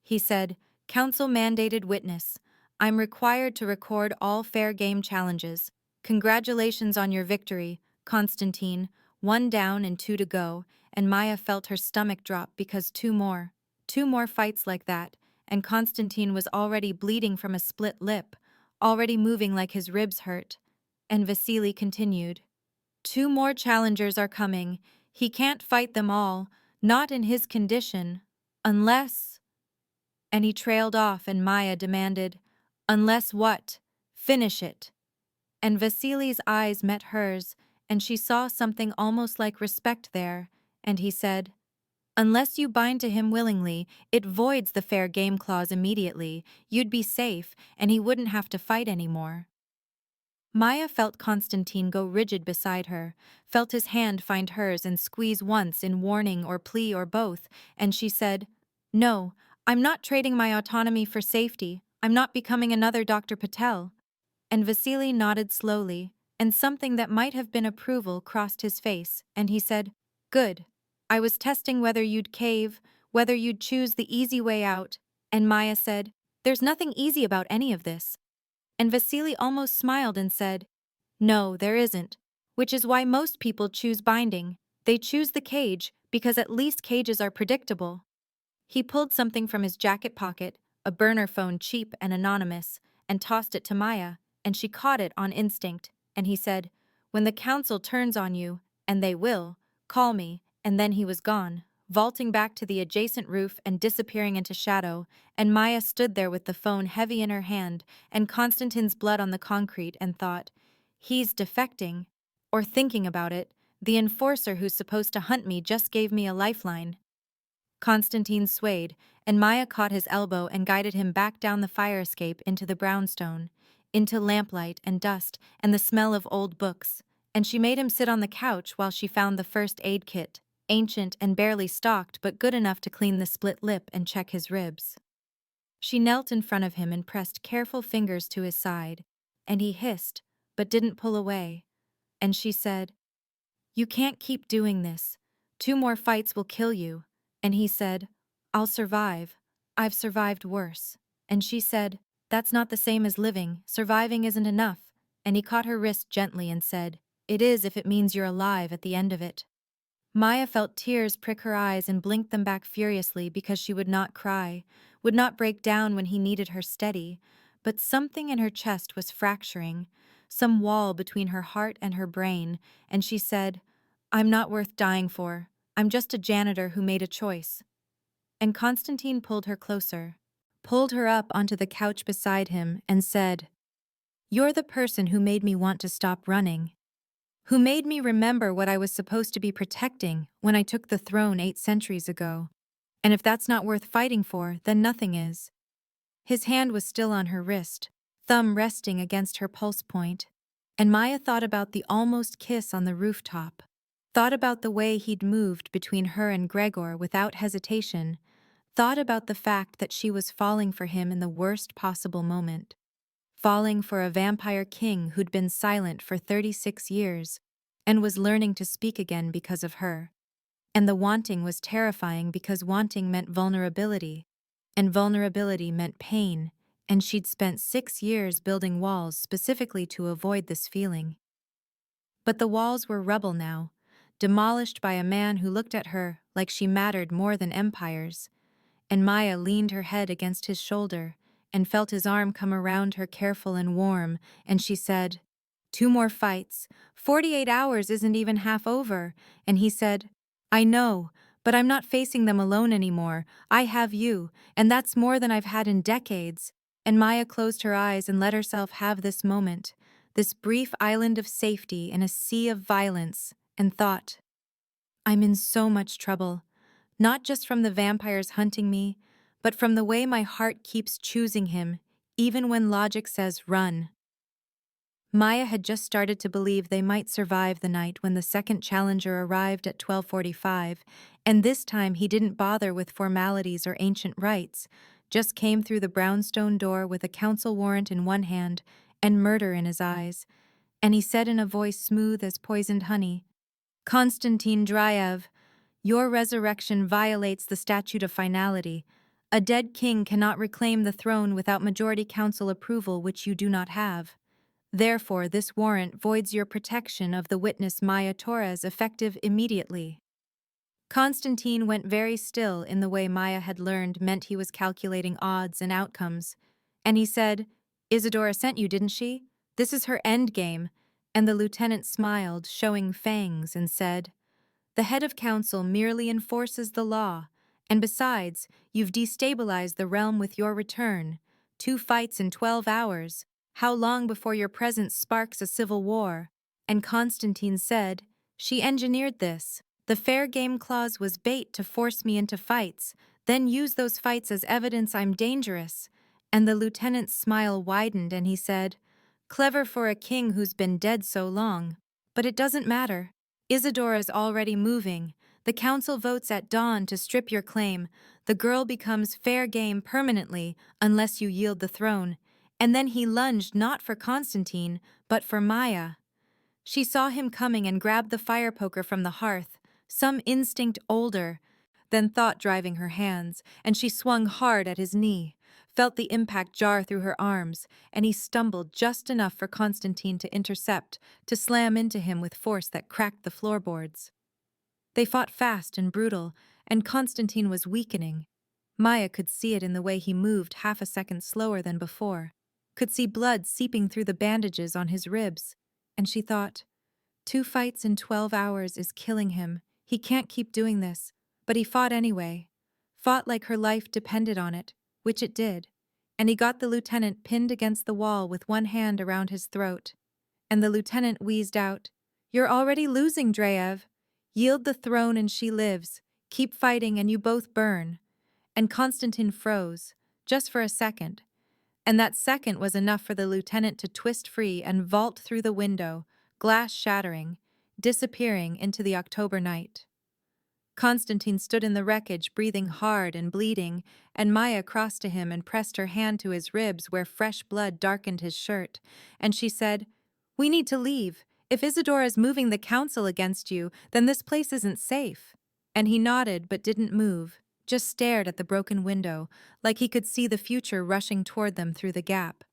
He said, "Council-mandated witness. I'm required to record all fair game challenges. Congratulations on your victory, Constantine. 1 down and 2 to go," and Maya felt her stomach drop because 2 more. 2 more fights like that, and Constantine was already bleeding from a split lip, already moving like his ribs hurt. And Vasily continued, "2 more challengers are coming. He can't fight them all, not in his condition, unless—" And he trailed off and Maya demanded, "Unless what? Finish it." And Vasily's eyes met hers, and she saw something almost like respect there, and he said, "Unless you bind to him willingly, it voids the fair game clause immediately. You'd be safe, and he wouldn't have to fight anymore." Maya felt Constantine go rigid beside her, felt his hand find hers and squeeze once in warning or plea or both, and she said, "No, I'm not trading my autonomy for safety. I'm not becoming another Dr. Patel." And Vasily nodded slowly, and something that might have been approval crossed his face, and he said, "Good. I was testing whether you'd cave, whether you'd choose the easy way out." And Maya said, "There's nothing easy about any of this." And Vasily almost smiled and said, "No, there isn't. Which is why most people choose binding. They choose the cage because at least cages are predictable." He pulled something from his jacket pocket, a burner phone cheap and anonymous, and tossed it to Maya, and she caught it on instinct, and he said, "When the council turns on you, and they will, call me," and then he was gone, vaulting back to the adjacent roof and disappearing into shadow, and Maya stood there with the phone heavy in her hand and Konstantin's blood on the concrete and thought, "He's defecting." Or thinking about it, the enforcer who's supposed to hunt me just gave me a lifeline. Constantine swayed, and Maya caught his elbow and guided him back down the fire escape into the brownstone, into lamplight and dust and the smell of old books, and she made him sit on the couch while she found the first aid kit, ancient and barely stocked but good enough to clean the split lip and check his ribs. She knelt in front of him and pressed careful fingers to his side, and he hissed, but didn't pull away, and she said, "You can't keep doing this. 2 more fights will kill you." And he said, "I'll survive. I've survived worse." And she said, "That's not the same as living. Surviving isn't enough." And he caught her wrist gently and said, "It is if it means you're alive at the end of it." Maya felt tears prick her eyes and blinked them back furiously because she would not cry, would not break down when he needed her steady, but something in her chest was fracturing, some wall between her heart and her brain, and she said, "I'm not worth dying for. I'm just a janitor who made a choice." And Constantine pulled her closer, pulled her up onto the couch beside him, and said, "You're the person who made me want to stop running, who made me remember what I was supposed to be protecting when I took the throne 8 centuries ago. And if that's not worth fighting for, then nothing is." His hand was still on her wrist, thumb resting against her pulse point, and Maya thought about the almost kiss on the rooftop, thought about the way he'd moved between her and Gregor without hesitation, thought about the fact that she was falling for him in the worst possible moment. Falling for a vampire king who'd been silent for 36 years and was learning to speak again because of her. And the wanting was terrifying because wanting meant vulnerability, and vulnerability meant pain, and she'd spent 6 years building walls specifically to avoid this feeling. But the walls were rubble now, demolished by a man who looked at her like she mattered more than empires, and Maya leaned her head against his shoulder and felt his arm come around her careful and warm, and she said, "2 more fights. 48 hours isn't even half over." And he said, "I know, but I'm not facing them alone anymore. I have you, and that's more than I've had in decades." And Maya closed her eyes and let herself have this moment, this brief island of safety in a sea of violence, and thought, "I'm in so much trouble. Not just from the vampires hunting me, but from the way my heart keeps choosing him, even when logic says run." Maya had just started to believe they might survive the night when the second challenger arrived at 12:45, and this time he didn't bother with formalities or ancient rites, just came through the brownstone door with a council warrant in one hand and murder in his eyes, and he said in a voice smooth as poisoned honey, "Konstantin Dryav, your resurrection violates the statute of finality. A dead king cannot reclaim the throne without majority council approval, which you do not have. Therefore, this warrant voids your protection of the witness Maya Torres effective immediately." Constantine went very still in the way Maya had learned meant he was calculating odds and outcomes, and he said, "Isadora sent you, didn't she? This is her end game." And the lieutenant smiled, showing fangs, and said, "The head of council merely enforces the law, and besides, you've destabilized the realm with your return. 2 fights in 12 hours. How long before your presence sparks a civil war?" And Constantine said, "She engineered this. The fair game clause was bait to force me into fights, then use those fights as evidence I'm dangerous." And the lieutenant's smile widened and he said, "Clever for a king who's been dead so long. But it doesn't matter. Isadora's already moving. The council votes at dawn to strip your claim. The girl becomes fair game permanently unless you yield the throne." And then he lunged not for Constantine, but for Maya. She saw him coming and grabbed the fire poker from the hearth, some instinct older than thought driving her hands, and she swung hard at his knee, felt the impact jar through her arms, and he stumbled just enough for Constantine to intercept, to slam into him with force that cracked the floorboards. They fought fast and brutal, and Constantine was weakening. Maya could see it in the way he moved half a second slower than before, could see blood seeping through the bandages on his ribs, and she thought, 2 fights in 12 hours is killing him. He can't keep doing this. But he fought anyway. Fought like her life depended on it, which it did. And he got the lieutenant pinned against the wall with one hand around his throat. And the lieutenant wheezed out, "You're already losing, Dreyev. Yield the throne and she lives. Keep fighting and you both burn." And Konstantin froze, just for a second. And that second was enough for the lieutenant to twist free and vault through the window, glass shattering, disappearing into the October night. Constantine stood in the wreckage, breathing hard and bleeding, and Maya crossed to him and pressed her hand to his ribs where fresh blood darkened his shirt, and she said, "We need to leave. If Isadora is moving the council against you, then this place isn't safe." And he nodded but didn't move, just stared at the broken window, like he could see the future rushing toward them through the gap.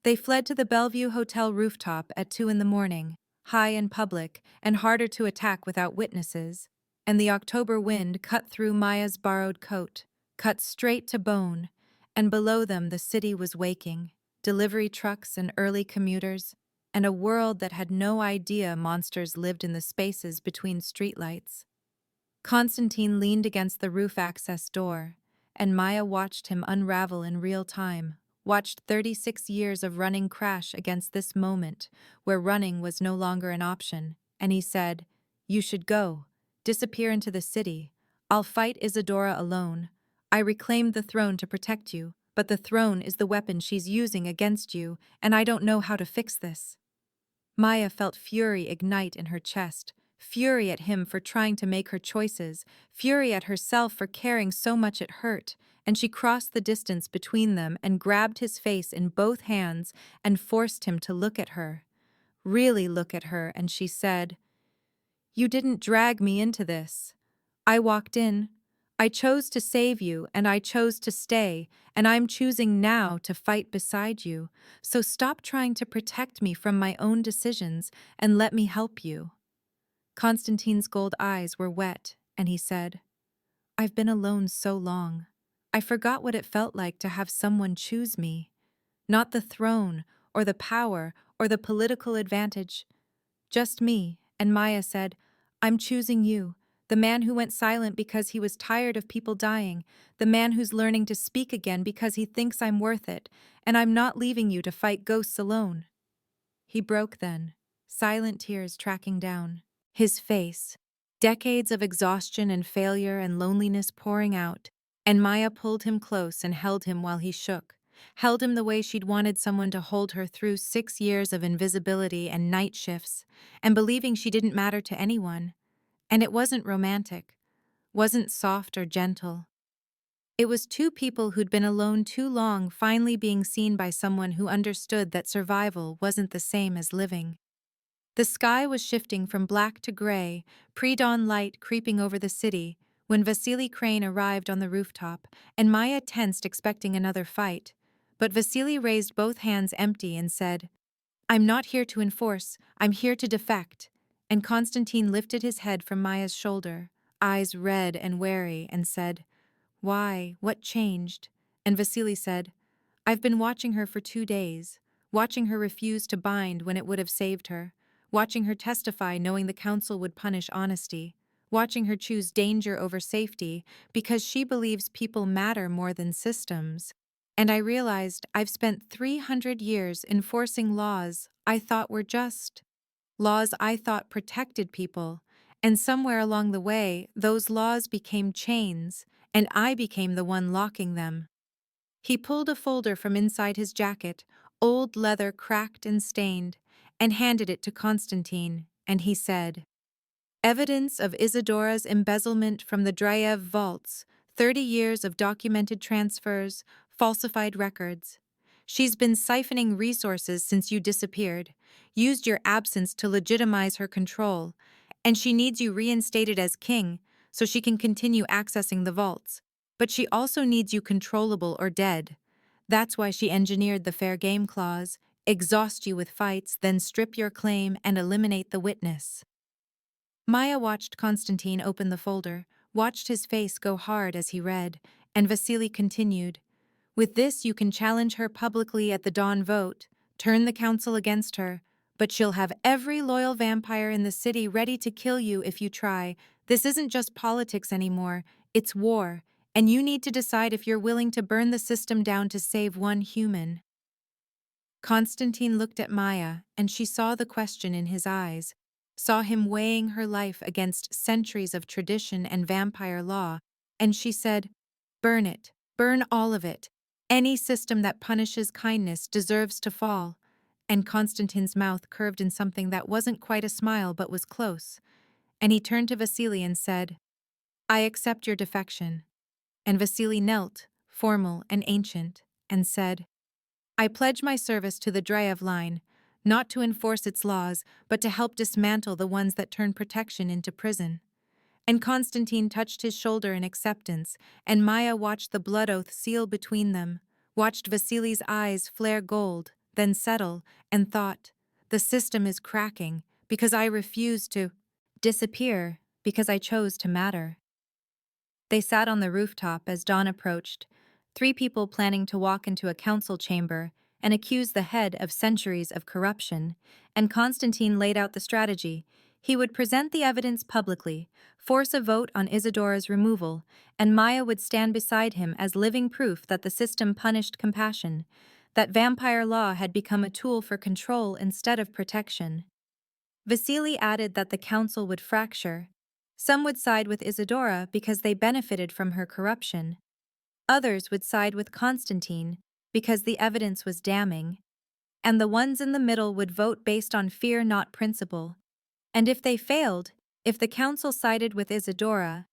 They fled to the Bellevue Hotel rooftop at 2 in the morning, high and public, and harder to attack without witnesses, and the October wind cut through Maya's borrowed coat, cut straight to bone, and below them the city was waking, delivery trucks and early commuters, and a world that had no idea monsters lived in the spaces between streetlights. Constantine leaned against the roof access door, and Maya watched him unravel in real time, watched 36 years of running crash against this moment where running was no longer an option, and he said, "You should go. Disappear into the city. I'll fight Isadora alone. I reclaimed the throne to protect you, but the throne is the weapon she's using against you, and I don't know how to fix this." Maya felt fury ignite in her chest, fury at him for trying to make her choices, fury at herself for caring so much it hurt, and she crossed the distance between them and grabbed his face in both hands and forced him to look at her. Really look at her, and she said, "You didn't drag me into this. I walked in. I chose to save you, and I chose to stay, and I'm choosing now to fight beside you, so stop trying to protect me from my own decisions and let me help you." Constantine's gold eyes were wet, and he said, "I've been alone so long. I forgot what it felt like to have someone choose me. Not the throne, or the power, or the political advantage. Just me." And Maya said, "I'm choosing you, the man who went silent because he was tired of people dying, the man who's learning to speak again because he thinks I'm worth it, and I'm not leaving you to fight ghosts alone." He broke then, silent tears tracking down his face, decades of exhaustion and failure and loneliness pouring out, and Maya pulled him close and held him while he shook, held him the way she'd wanted someone to hold her through 6 years of invisibility and night shifts, and believing she didn't matter to anyone. And it wasn't romantic, wasn't soft or gentle. It was two people who'd been alone too long finally being seen by someone who understood that survival wasn't the same as living. The sky was shifting from black to gray, pre-dawn light creeping over the city, when Vasily Crane arrived on the rooftop, and Maya tensed expecting another fight. But Vasily raised both hands empty and said, "I'm not here to enforce, I'm here to defect." And Constantine lifted his head from Maya's shoulder, eyes red and wary, and said, "Why? What changed?" And Vasily said, "I've been watching her for 2 days, watching her refuse to bind when it would have saved her, watching her testify knowing the council would punish honesty, watching her choose danger over safety because she believes people matter more than systems. And I realized I've spent 300 years enforcing laws I thought were just, laws I thought protected people, and somewhere along the way, those laws became chains, and I became the one locking them." He pulled a folder from inside his jacket, old leather cracked and stained, and handed it to Constantine, and he said, "Evidence of Isadora's embezzlement from the Dreyev vaults, 30 years of documented transfers, falsified records. She's been siphoning resources since you disappeared, used your absence to legitimize her control, and she needs you reinstated as king so she can continue accessing the vaults. But she also needs you controllable or dead. That's why she engineered the fair game clause: exhaust you with fights, then strip your claim and eliminate the witness. Maya watched Constantine open the folder, watched his face go hard as he read, and Vasily continued, "With this you can challenge her publicly at the dawn vote, turn the council against her, but she'll have every loyal vampire in the city ready to kill you if you try. This isn't just politics anymore, it's war, and you need to decide if you're willing to burn the system down to save one human." Constantine looked at Maya, and she saw the question in his eyes, saw him weighing her life against centuries of tradition and vampire law, and she said, "Burn it, burn all of it. Any system that punishes kindness deserves to fall." And Constantine's mouth curved in something that wasn't quite a smile but was close, and he turned to Vasily and said, "I accept your defection." And Vasily knelt, formal and ancient, and said, "I pledge my service to the Dreyev line, not to enforce its laws, but to help dismantle the ones that turn protection into prison." And Constantine touched his shoulder in acceptance, and Maya watched the blood oath seal between them, watched Vasily's eyes flare gold, then settle, and thought, "The system is cracking, because I refuse to disappear, because I chose to matter." They sat on the rooftop as dawn approached, three people planning to walk into a council chamber and accuse the head of centuries of corruption, and Constantine laid out the strategy. He would present the evidence publicly, force a vote on Isadora's removal, and Maya would stand beside him as living proof that the system punished compassion, that vampire law had become a tool for control instead of protection. Vasily added that the council would fracture. Some would side with Isadora because they benefited from her corruption. Others would side with Constantine because the evidence was damning. And the ones in the middle would vote based on fear, not principle. And if they failed, if the council sided with Isadora,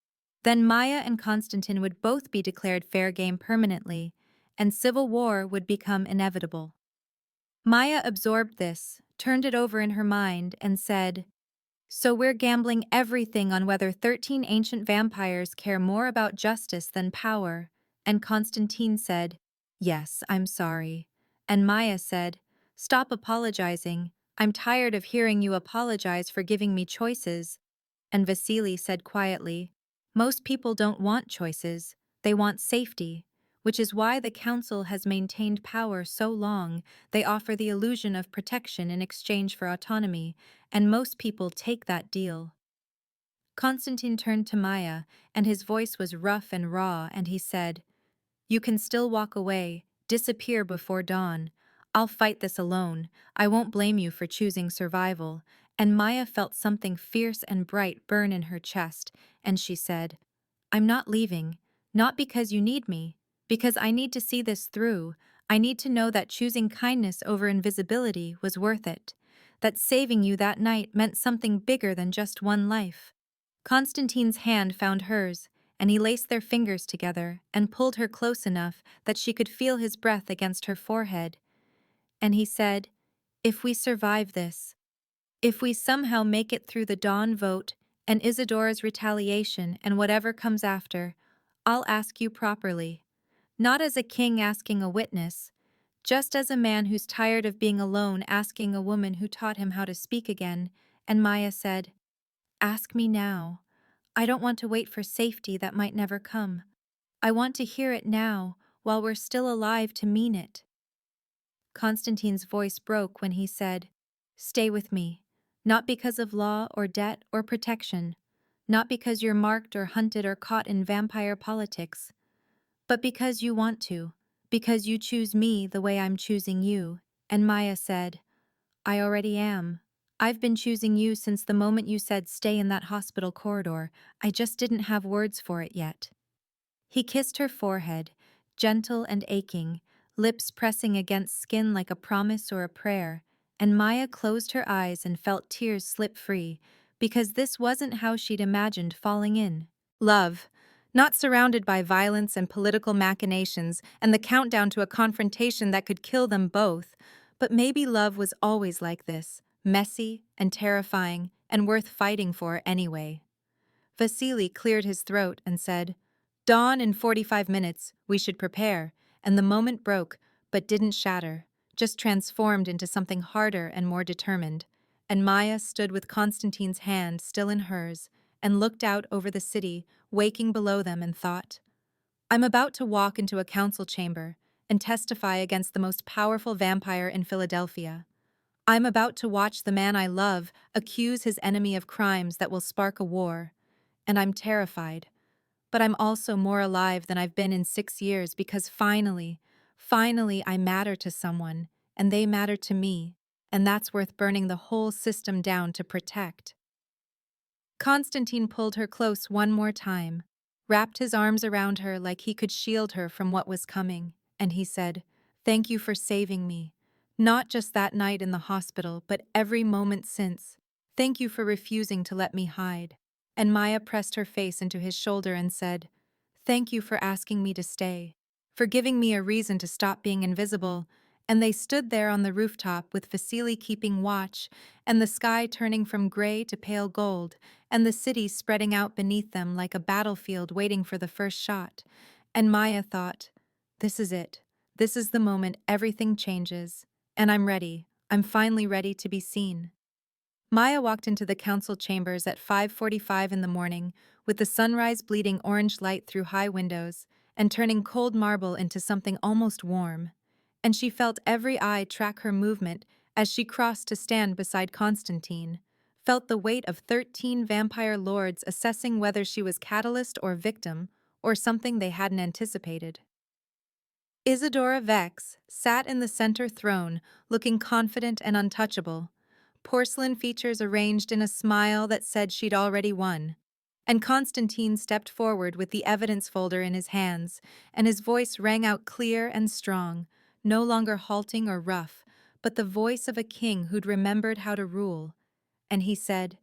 then Maya and Constantine would both be declared fair game permanently, and civil war would become inevitable. Maya absorbed this, turned it over in her mind, and said, "So we're gambling everything on whether 13 ancient vampires care more about justice than power." And Constantine said, "Yes, I'm sorry." And Maya said, "Stop apologizing. I'm tired of hearing you apologize for giving me choices." And Vasily said quietly, "Most people don't want choices. They want safety, which is why the council has maintained power so long. They offer the illusion of protection in exchange for autonomy, and most people take that deal." Constantine turned to Maya, and his voice was rough and raw, and he said, "You can still walk away, disappear before dawn. I'll fight this alone. I won't blame you for choosing survival." And Maya felt something fierce and bright burn in her chest, and she said, "I'm not leaving, not because you need me, because I need to see this through. I need to know that choosing kindness over invisibility was worth it, that saving you that night meant something bigger than just one life." Constantine's hand found hers, and he laced their fingers together and pulled her close enough that she could feel his breath against her forehead. And he said, "If we survive this, if we somehow make it through the dawn vote and Isadora's retaliation and whatever comes after, I'll ask you properly. Not as a king asking a witness, just as a man who's tired of being alone asking a woman who taught him how to speak again." And Maya said, "Ask me now. I don't want to wait for safety that might never come. I want to hear it now, while we're still alive to mean it." Constantine's voice broke when he said, "Stay with me, not because of law or debt or protection, not because you're marked or hunted or caught in vampire politics, but because you want to, because you choose me the way I'm choosing you." And Maya said, "I already am. I've been choosing you since the moment you said stay in that hospital corridor. I just didn't have words for it yet." He kissed her forehead, gentle and aching, lips pressing against skin like a promise or a prayer, and Maya closed her eyes and felt tears slip free, because this wasn't how she'd imagined falling in love, not surrounded by violence and political machinations and the countdown to a confrontation that could kill them both. But maybe love was always like this, messy and terrifying and worth fighting for anyway. Vasily cleared his throat and said, "Dawn in 45 minutes, we should prepare." And the moment broke, but didn't shatter, just transformed into something harder and more determined. And Maya stood with Constantine's hand still in hers and looked out over the city, waking below them, and thought, I'm about to walk into a council chamber and testify against the most powerful vampire in Philadelphia. I'm about to watch the man I love accuse his enemy of crimes that will spark a war. And I'm terrified. But I'm also more alive than I've been in 6 years because finally I matter to someone, and they matter to me, and that's worth burning the whole system down to protect. Constantine pulled her close one more time, wrapped his arms around her like he could shield her from what was coming, and he said, Thank you for saving me. Not just that night in the hospital, but every moment since. Thank you for refusing to let me hide. And Maya pressed her face into his shoulder and said, Thank you for asking me to stay, for giving me a reason to stop being invisible. And they stood there on the rooftop with Vasily keeping watch, and the sky turning from gray to pale gold, and the city spreading out beneath them like a battlefield waiting for the first shot. And Maya thought, This is it. This is the moment everything changes. And I'm ready. I'm finally ready to be seen. Maya walked into the council chambers at 5:45 in the morning, with the sunrise bleeding orange light through high windows and turning cold marble into something almost warm. And she felt every eye track her movement as she crossed to stand beside Constantine, felt the weight of 13 vampire lords assessing whether she was catalyst or victim, or something they hadn't anticipated. Isadora Vex sat in the center throne, looking confident and untouchable, porcelain features arranged in a smile that said she'd already won. And Constantine stepped forward with the evidence folder in his hands, and his voice rang out clear and strong, no longer halting or rough, but the voice of a king who'd remembered how to rule. And he said,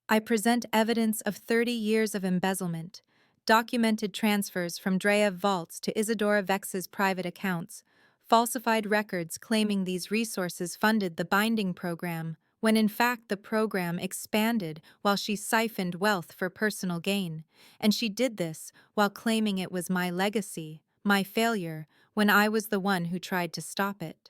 I present evidence of 30 years of embezzlement, documented transfers from Drea vaults to Isadora Vex's private accounts, falsified records claiming these resources funded the binding program, when in fact the program expanded while she siphoned wealth for personal gain. And she did this while claiming it was my legacy, my failure, when I was the one who tried to stop it.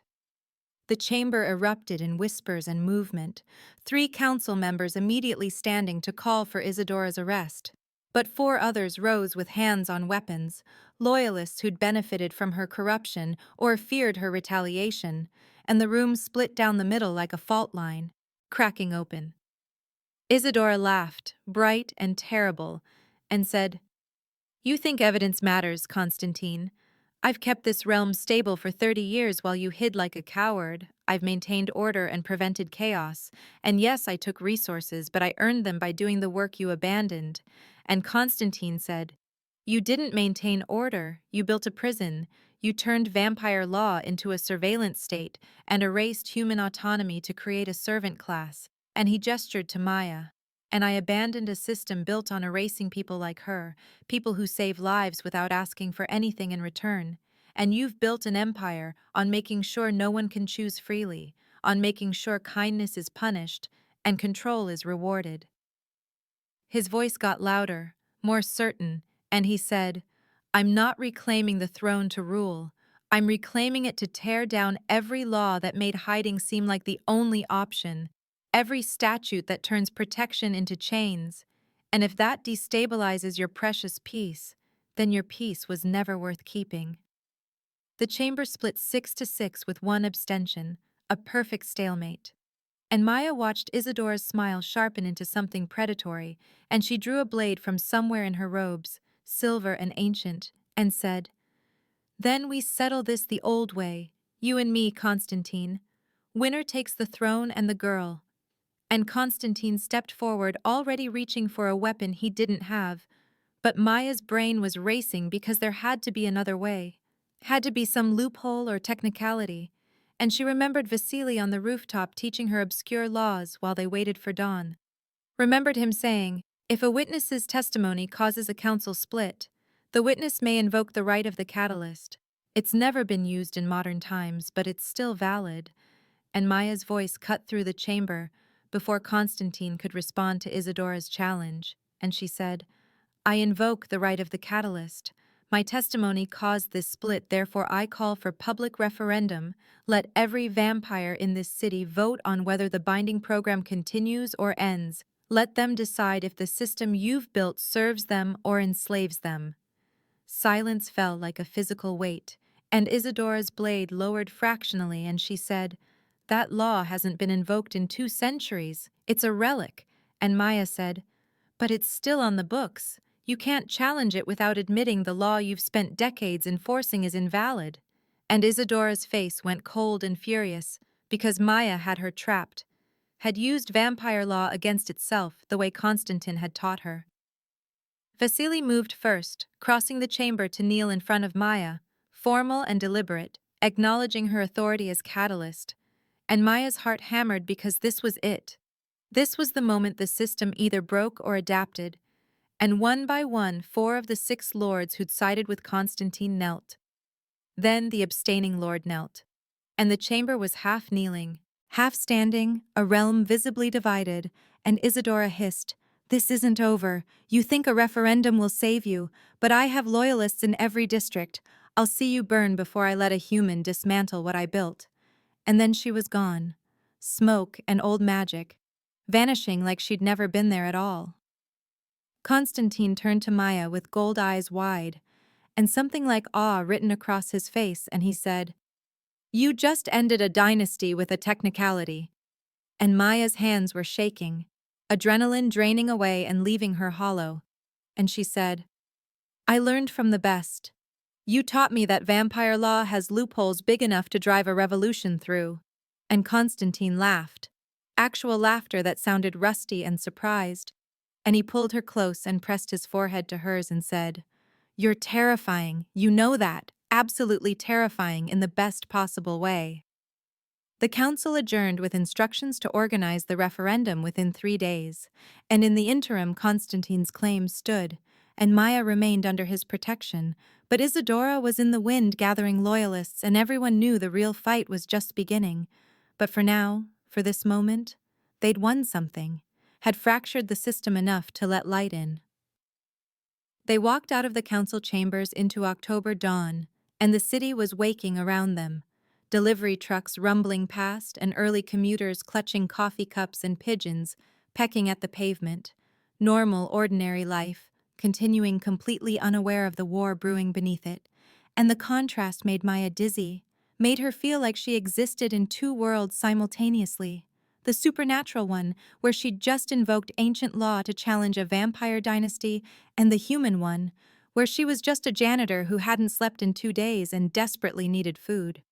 The chamber erupted in whispers and movement, 3 council members immediately standing to call for Isadora's arrest. But 4 others rose with hands on weapons, loyalists who'd benefited from her corruption or feared her retaliation, and the room split down the middle like a fault line, cracking open. Isadora laughed, bright and terrible, and said, You think evidence matters, Constantine. I've kept this realm stable for 30 years while you hid like a coward. I've maintained order and prevented chaos. And yes, I took resources, but I earned them by doing the work you abandoned. And Constantine said, You didn't maintain order. You built a prison. You turned vampire law into a surveillance state and erased human autonomy to create a servant class. And he gestured to Maya. And I abandoned a system built on erasing people like her, people who save lives without asking for anything in return. And you've built an empire on making sure no one can choose freely, on making sure kindness is punished and control is rewarded. His voice got louder, more certain, and he said, I'm not reclaiming the throne to rule. I'm reclaiming it to tear down every law that made hiding seem like the only option, every statute that turns protection into chains. And if that destabilizes your precious peace, then your peace was never worth keeping. The chamber split 6-6 with one abstention, a perfect stalemate. And Maya watched Isadora's smile sharpen into something predatory, and she drew a blade from somewhere in her robes, silver and ancient, and said, Then we settle this the old way, you and me, Constantine. Winner takes the throne and the girl. And Constantine stepped forward, already reaching for a weapon he didn't have. But Maya's brain was racing because there had to be another way. Had to be some loophole or technicality. And she remembered Vasily on the rooftop teaching her obscure laws while they waited for dawn. Remembered him saying, if a witness's testimony causes a council split, the witness may invoke the right of the catalyst. It's never been used in modern times, but it's still valid. And Maya's voice cut through the chamber before Constantine could respond to Isadora's challenge, and she said, I invoke the right of the catalyst. My testimony caused this split, therefore I call for public referendum. Let every vampire in this city vote on whether the binding program continues or ends. Let them decide if the system you've built serves them or enslaves them." Silence fell like a physical weight, and Isadora's blade lowered fractionally, and she said, "That law hasn't been invoked in 2 centuries. It's a relic." And Maya said, "But it's still on the books. You can't challenge it without admitting the law you've spent decades enforcing is invalid." And Isadora's face went cold and furious, because Maya had her trapped, had used vampire law against itself the way Constantine had taught her. Vasily moved first, crossing the chamber to kneel in front of Maya, formal and deliberate, acknowledging her authority as catalyst. And Maya's heart hammered because this was it. This was the moment the system either broke or adapted, and one by one 4 of the 6 lords who'd sided with Constantine knelt. Then the abstaining lord knelt, and the chamber was half kneeling, half standing, a realm visibly divided, and Isadora hissed, "This isn't over. You think a referendum will save you, but I have loyalists in every district. I'll see you burn before I let a human dismantle what I built." And then she was gone. Smoke and old magic, vanishing like she'd never been there at all. Constantine turned to Maya with gold eyes wide, and something like awe written across his face, and he said, "You just ended a dynasty with a technicality." And Maya's hands were shaking, adrenaline draining away and leaving her hollow. And she said, "I learned from the best. You taught me that vampire law has loopholes big enough to drive a revolution through." And Constantine laughed, actual laughter that sounded rusty and surprised. And he pulled her close and pressed his forehead to hers and said, "You're terrifying, you know that, absolutely terrifying in the best possible way." The council adjourned with instructions to organize the referendum within 3 days, and in the interim Constantine's claim stood, and Maya remained under his protection, but Isadora was in the wind gathering loyalists, and everyone knew the real fight was just beginning. But for now, for this moment, they'd won something, had fractured the system enough to let light in. They walked out of the council chambers into October dawn, and the city was waking around them. Delivery trucks rumbling past and early commuters clutching coffee cups and pigeons, pecking at the pavement. Normal, ordinary life, continuing completely unaware of the war brewing beneath it. And the contrast made Maya dizzy, made her feel like she existed in 2 worlds simultaneously. The supernatural one, where she'd just invoked ancient law to challenge a vampire dynasty, and the human one, where she was just a janitor who hadn't slept in 2 days and desperately needed food.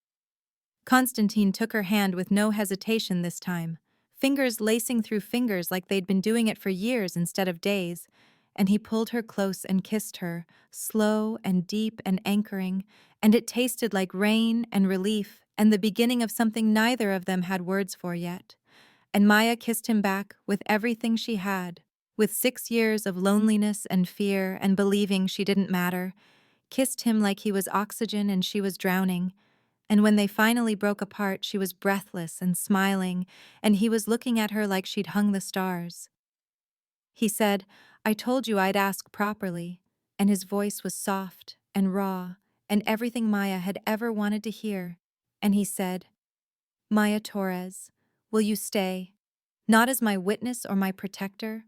Constantine took her hand with no hesitation this time, fingers lacing through fingers like they'd been doing it for years instead of days, and he pulled her close and kissed her, slow and deep and anchoring, and it tasted like rain and relief and the beginning of something neither of them had words for yet. And Maya kissed him back with everything she had, with 6 years of loneliness and fear and believing she didn't matter, kissed him like he was oxygen and she was drowning. And when they finally broke apart, she was breathless and smiling, and he was looking at her like she'd hung the stars. He said, "I told you I'd ask properly," and his voice was soft and raw and everything Maya had ever wanted to hear. And he said, "Maya Torres, will you stay? Not as my witness or my protector,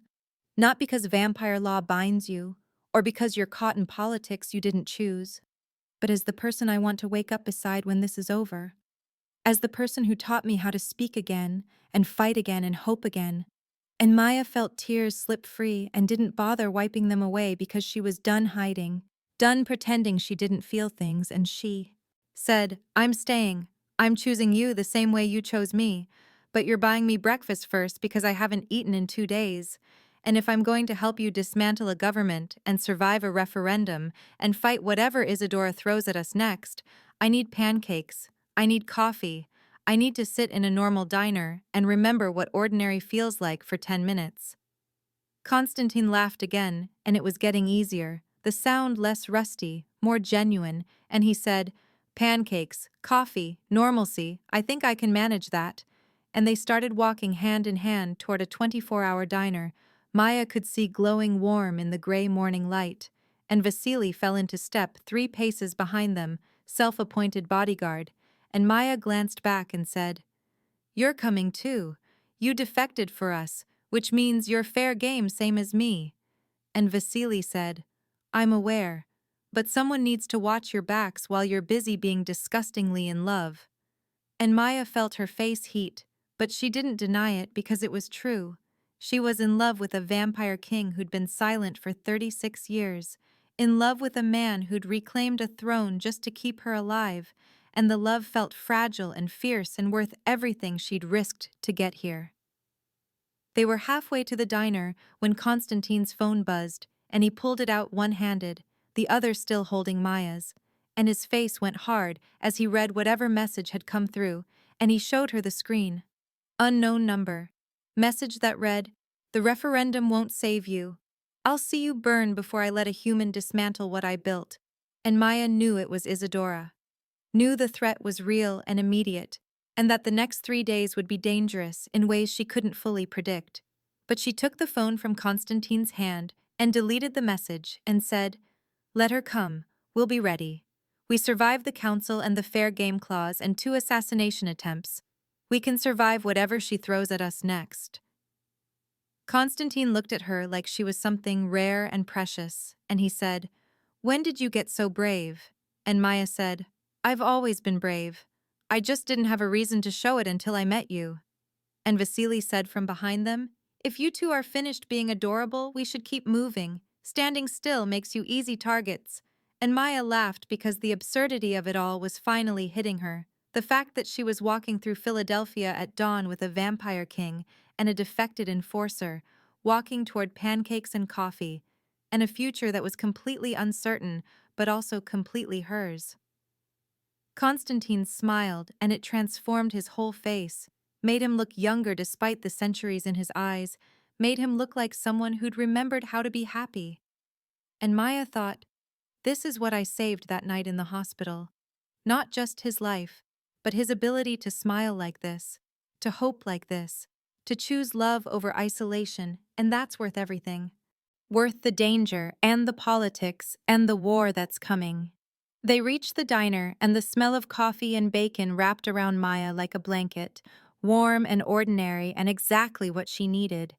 not because vampire law binds you, or because you're caught in politics you didn't choose, but as the person I want to wake up beside when this is over. As the person who taught me how to speak again, and fight again and hope again." And Maya felt tears slip free and didn't bother wiping them away because she was done hiding, done pretending she didn't feel things, and she said, "I'm staying. I'm choosing you the same way you chose me, but you're buying me breakfast first because I haven't eaten in 2 days. And if I'm going to help you dismantle a government and survive a referendum and fight whatever Isadora throws at us next, I need pancakes. I need coffee. I need to sit in a normal diner and remember what ordinary feels like for 10 minutes. Constantine laughed again, and it was getting easier, the sound less rusty, more genuine, and he said, "Pancakes, coffee, normalcy, I think I can manage that." And they started walking hand in hand toward a 24-hour diner Maya could see glowing warm in the gray morning light, and Vasily fell into step 3 paces behind them, self-appointed bodyguard, and Maya glanced back and said, "You're coming too. You defected for us, which means you're fair game same as me." And Vasily said, "I'm aware, but someone needs to watch your backs while you're busy being disgustingly in love." And Maya felt her face heat, but she didn't deny it because it was true. She was in love with a vampire king who'd been silent for 36 years, in love with a man who'd reclaimed a throne just to keep her alive, and the love felt fragile and fierce and worth everything she'd risked to get here. They were halfway to the diner when Konstantine's phone buzzed, and he pulled it out one-handed, the other still holding Maya's, and his face went hard as he read whatever message had come through, and he showed her the screen. Unknown number. Message that read, "The referendum won't save you. I'll see you burn before I let a human dismantle what I built." And Maya knew it was Isadora. Knew the threat was real and immediate, and that the next 3 days would be dangerous in ways she couldn't fully predict. But she took the phone from Constantine's hand and deleted the message and said, "Let her come, we'll be ready. We survived the council and the fair game clause and 2 assassination attempts. We can survive whatever she throws at us next." Constantine looked at her like she was something rare and precious, and he said, "When did you get so brave?" And Maya said, "I've always been brave. I just didn't have a reason to show it until I met you." And Vasily said from behind them, "If you two are finished being adorable, we should keep moving. Standing still makes you easy targets." And Maya laughed because the absurdity of it all was finally hitting her. The fact that she was walking through Philadelphia at dawn with a vampire king and a defected enforcer, walking toward pancakes and coffee, and a future that was completely uncertain but also completely hers. Constantine smiled, and it transformed his whole face, made him look younger despite the centuries in his eyes, made him look like someone who'd remembered how to be happy. And Maya thought, this is what I saved that night in the hospital. Not just his life, but his ability to smile like this, to hope like this, to choose love over isolation, and that's worth everything. Worth the danger and the politics and the war that's coming. They reached the diner, and the smell of coffee and bacon wrapped around Maya like a blanket, warm and ordinary and exactly what she needed.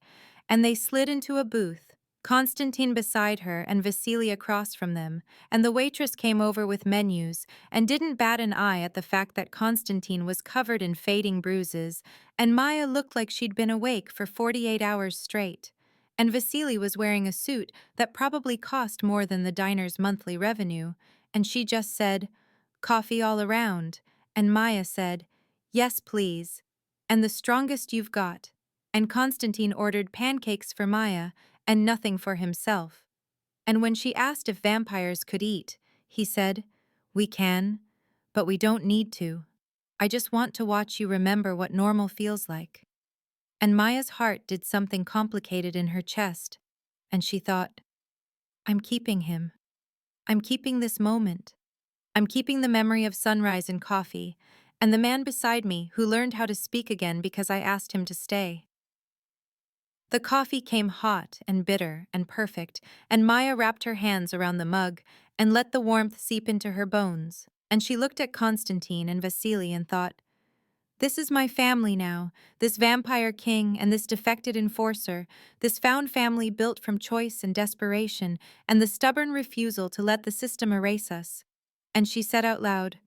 And they slid into a booth, Constantine beside her and Vasily across from them, and the waitress came over with menus and didn't bat an eye at the fact that Constantine was covered in fading bruises, and Maya looked like she'd been awake for 48 hours straight. And Vasily was wearing a suit that probably cost more than the diner's monthly revenue, and she just said, "Coffee all around," and Maya said, "Yes, please, and the strongest you've got." And Constantine ordered pancakes for Maya and nothing for himself. And when she asked if vampires could eat, he said, "We can, but we don't need to. I just want to watch you remember what normal feels like." And Maya's heart did something complicated in her chest, and she thought, "I'm keeping him. I'm keeping this moment. I'm keeping the memory of sunrise and coffee, and the man beside me who learned how to speak again because I asked him to stay." The coffee came hot and bitter and perfect, and Maya wrapped her hands around the mug and let the warmth seep into her bones. And she looked at Constantine and Vasily and thought, this is my family now, this vampire king and this defected enforcer, this found family built from choice and desperation and the stubborn refusal to let the system erase us. And she said out loud,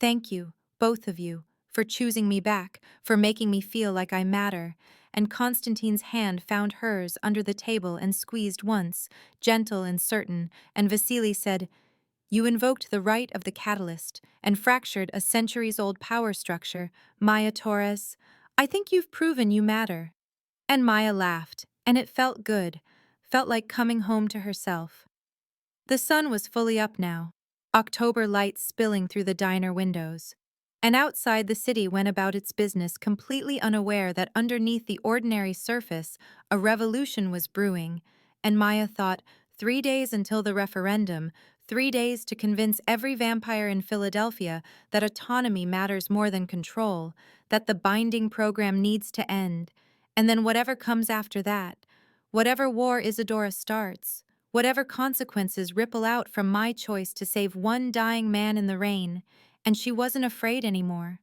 "Thank you, both of you, for choosing me back, for making me feel like I matter." And Constantine's hand found hers under the table and squeezed once, gentle and certain, and Vasily said, "You invoked the right of the catalyst and fractured a centuries-old power structure, Maya Torres. I think you've proven you matter." And Maya laughed, and it felt good, felt like coming home to herself. The sun was fully up now, October lights spilling through the diner windows. And outside the city went about its business completely unaware that underneath the ordinary surface a revolution was brewing, and Maya thought, 3 days until the referendum, 3 days to convince every vampire in Philadelphia that autonomy matters more than control, that the binding program needs to end, and then whatever comes after that, whatever war Isadora starts, Whatever consequences ripple out from my choice to save one dying man in the rain, and she wasn't afraid anymore,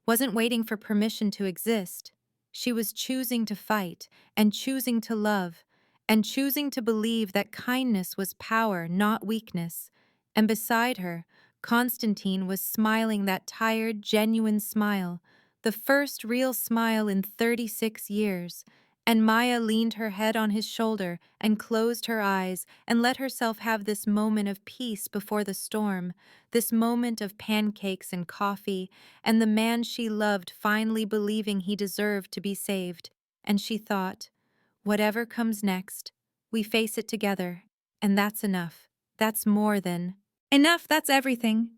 wasn't waiting for permission to exist. She was choosing to fight, and choosing to love, and choosing to believe that kindness was power, not weakness. And beside her, Constantine was smiling that tired, genuine smile, the first real smile in 36 years. And Maya leaned her head on his shoulder and closed her eyes and let herself have this moment of peace before the storm, this moment of pancakes and coffee, and the man she loved finally believing he deserved to be saved. And she thought, whatever comes next, we face it together. And that's enough. That's more than enough. That's everything.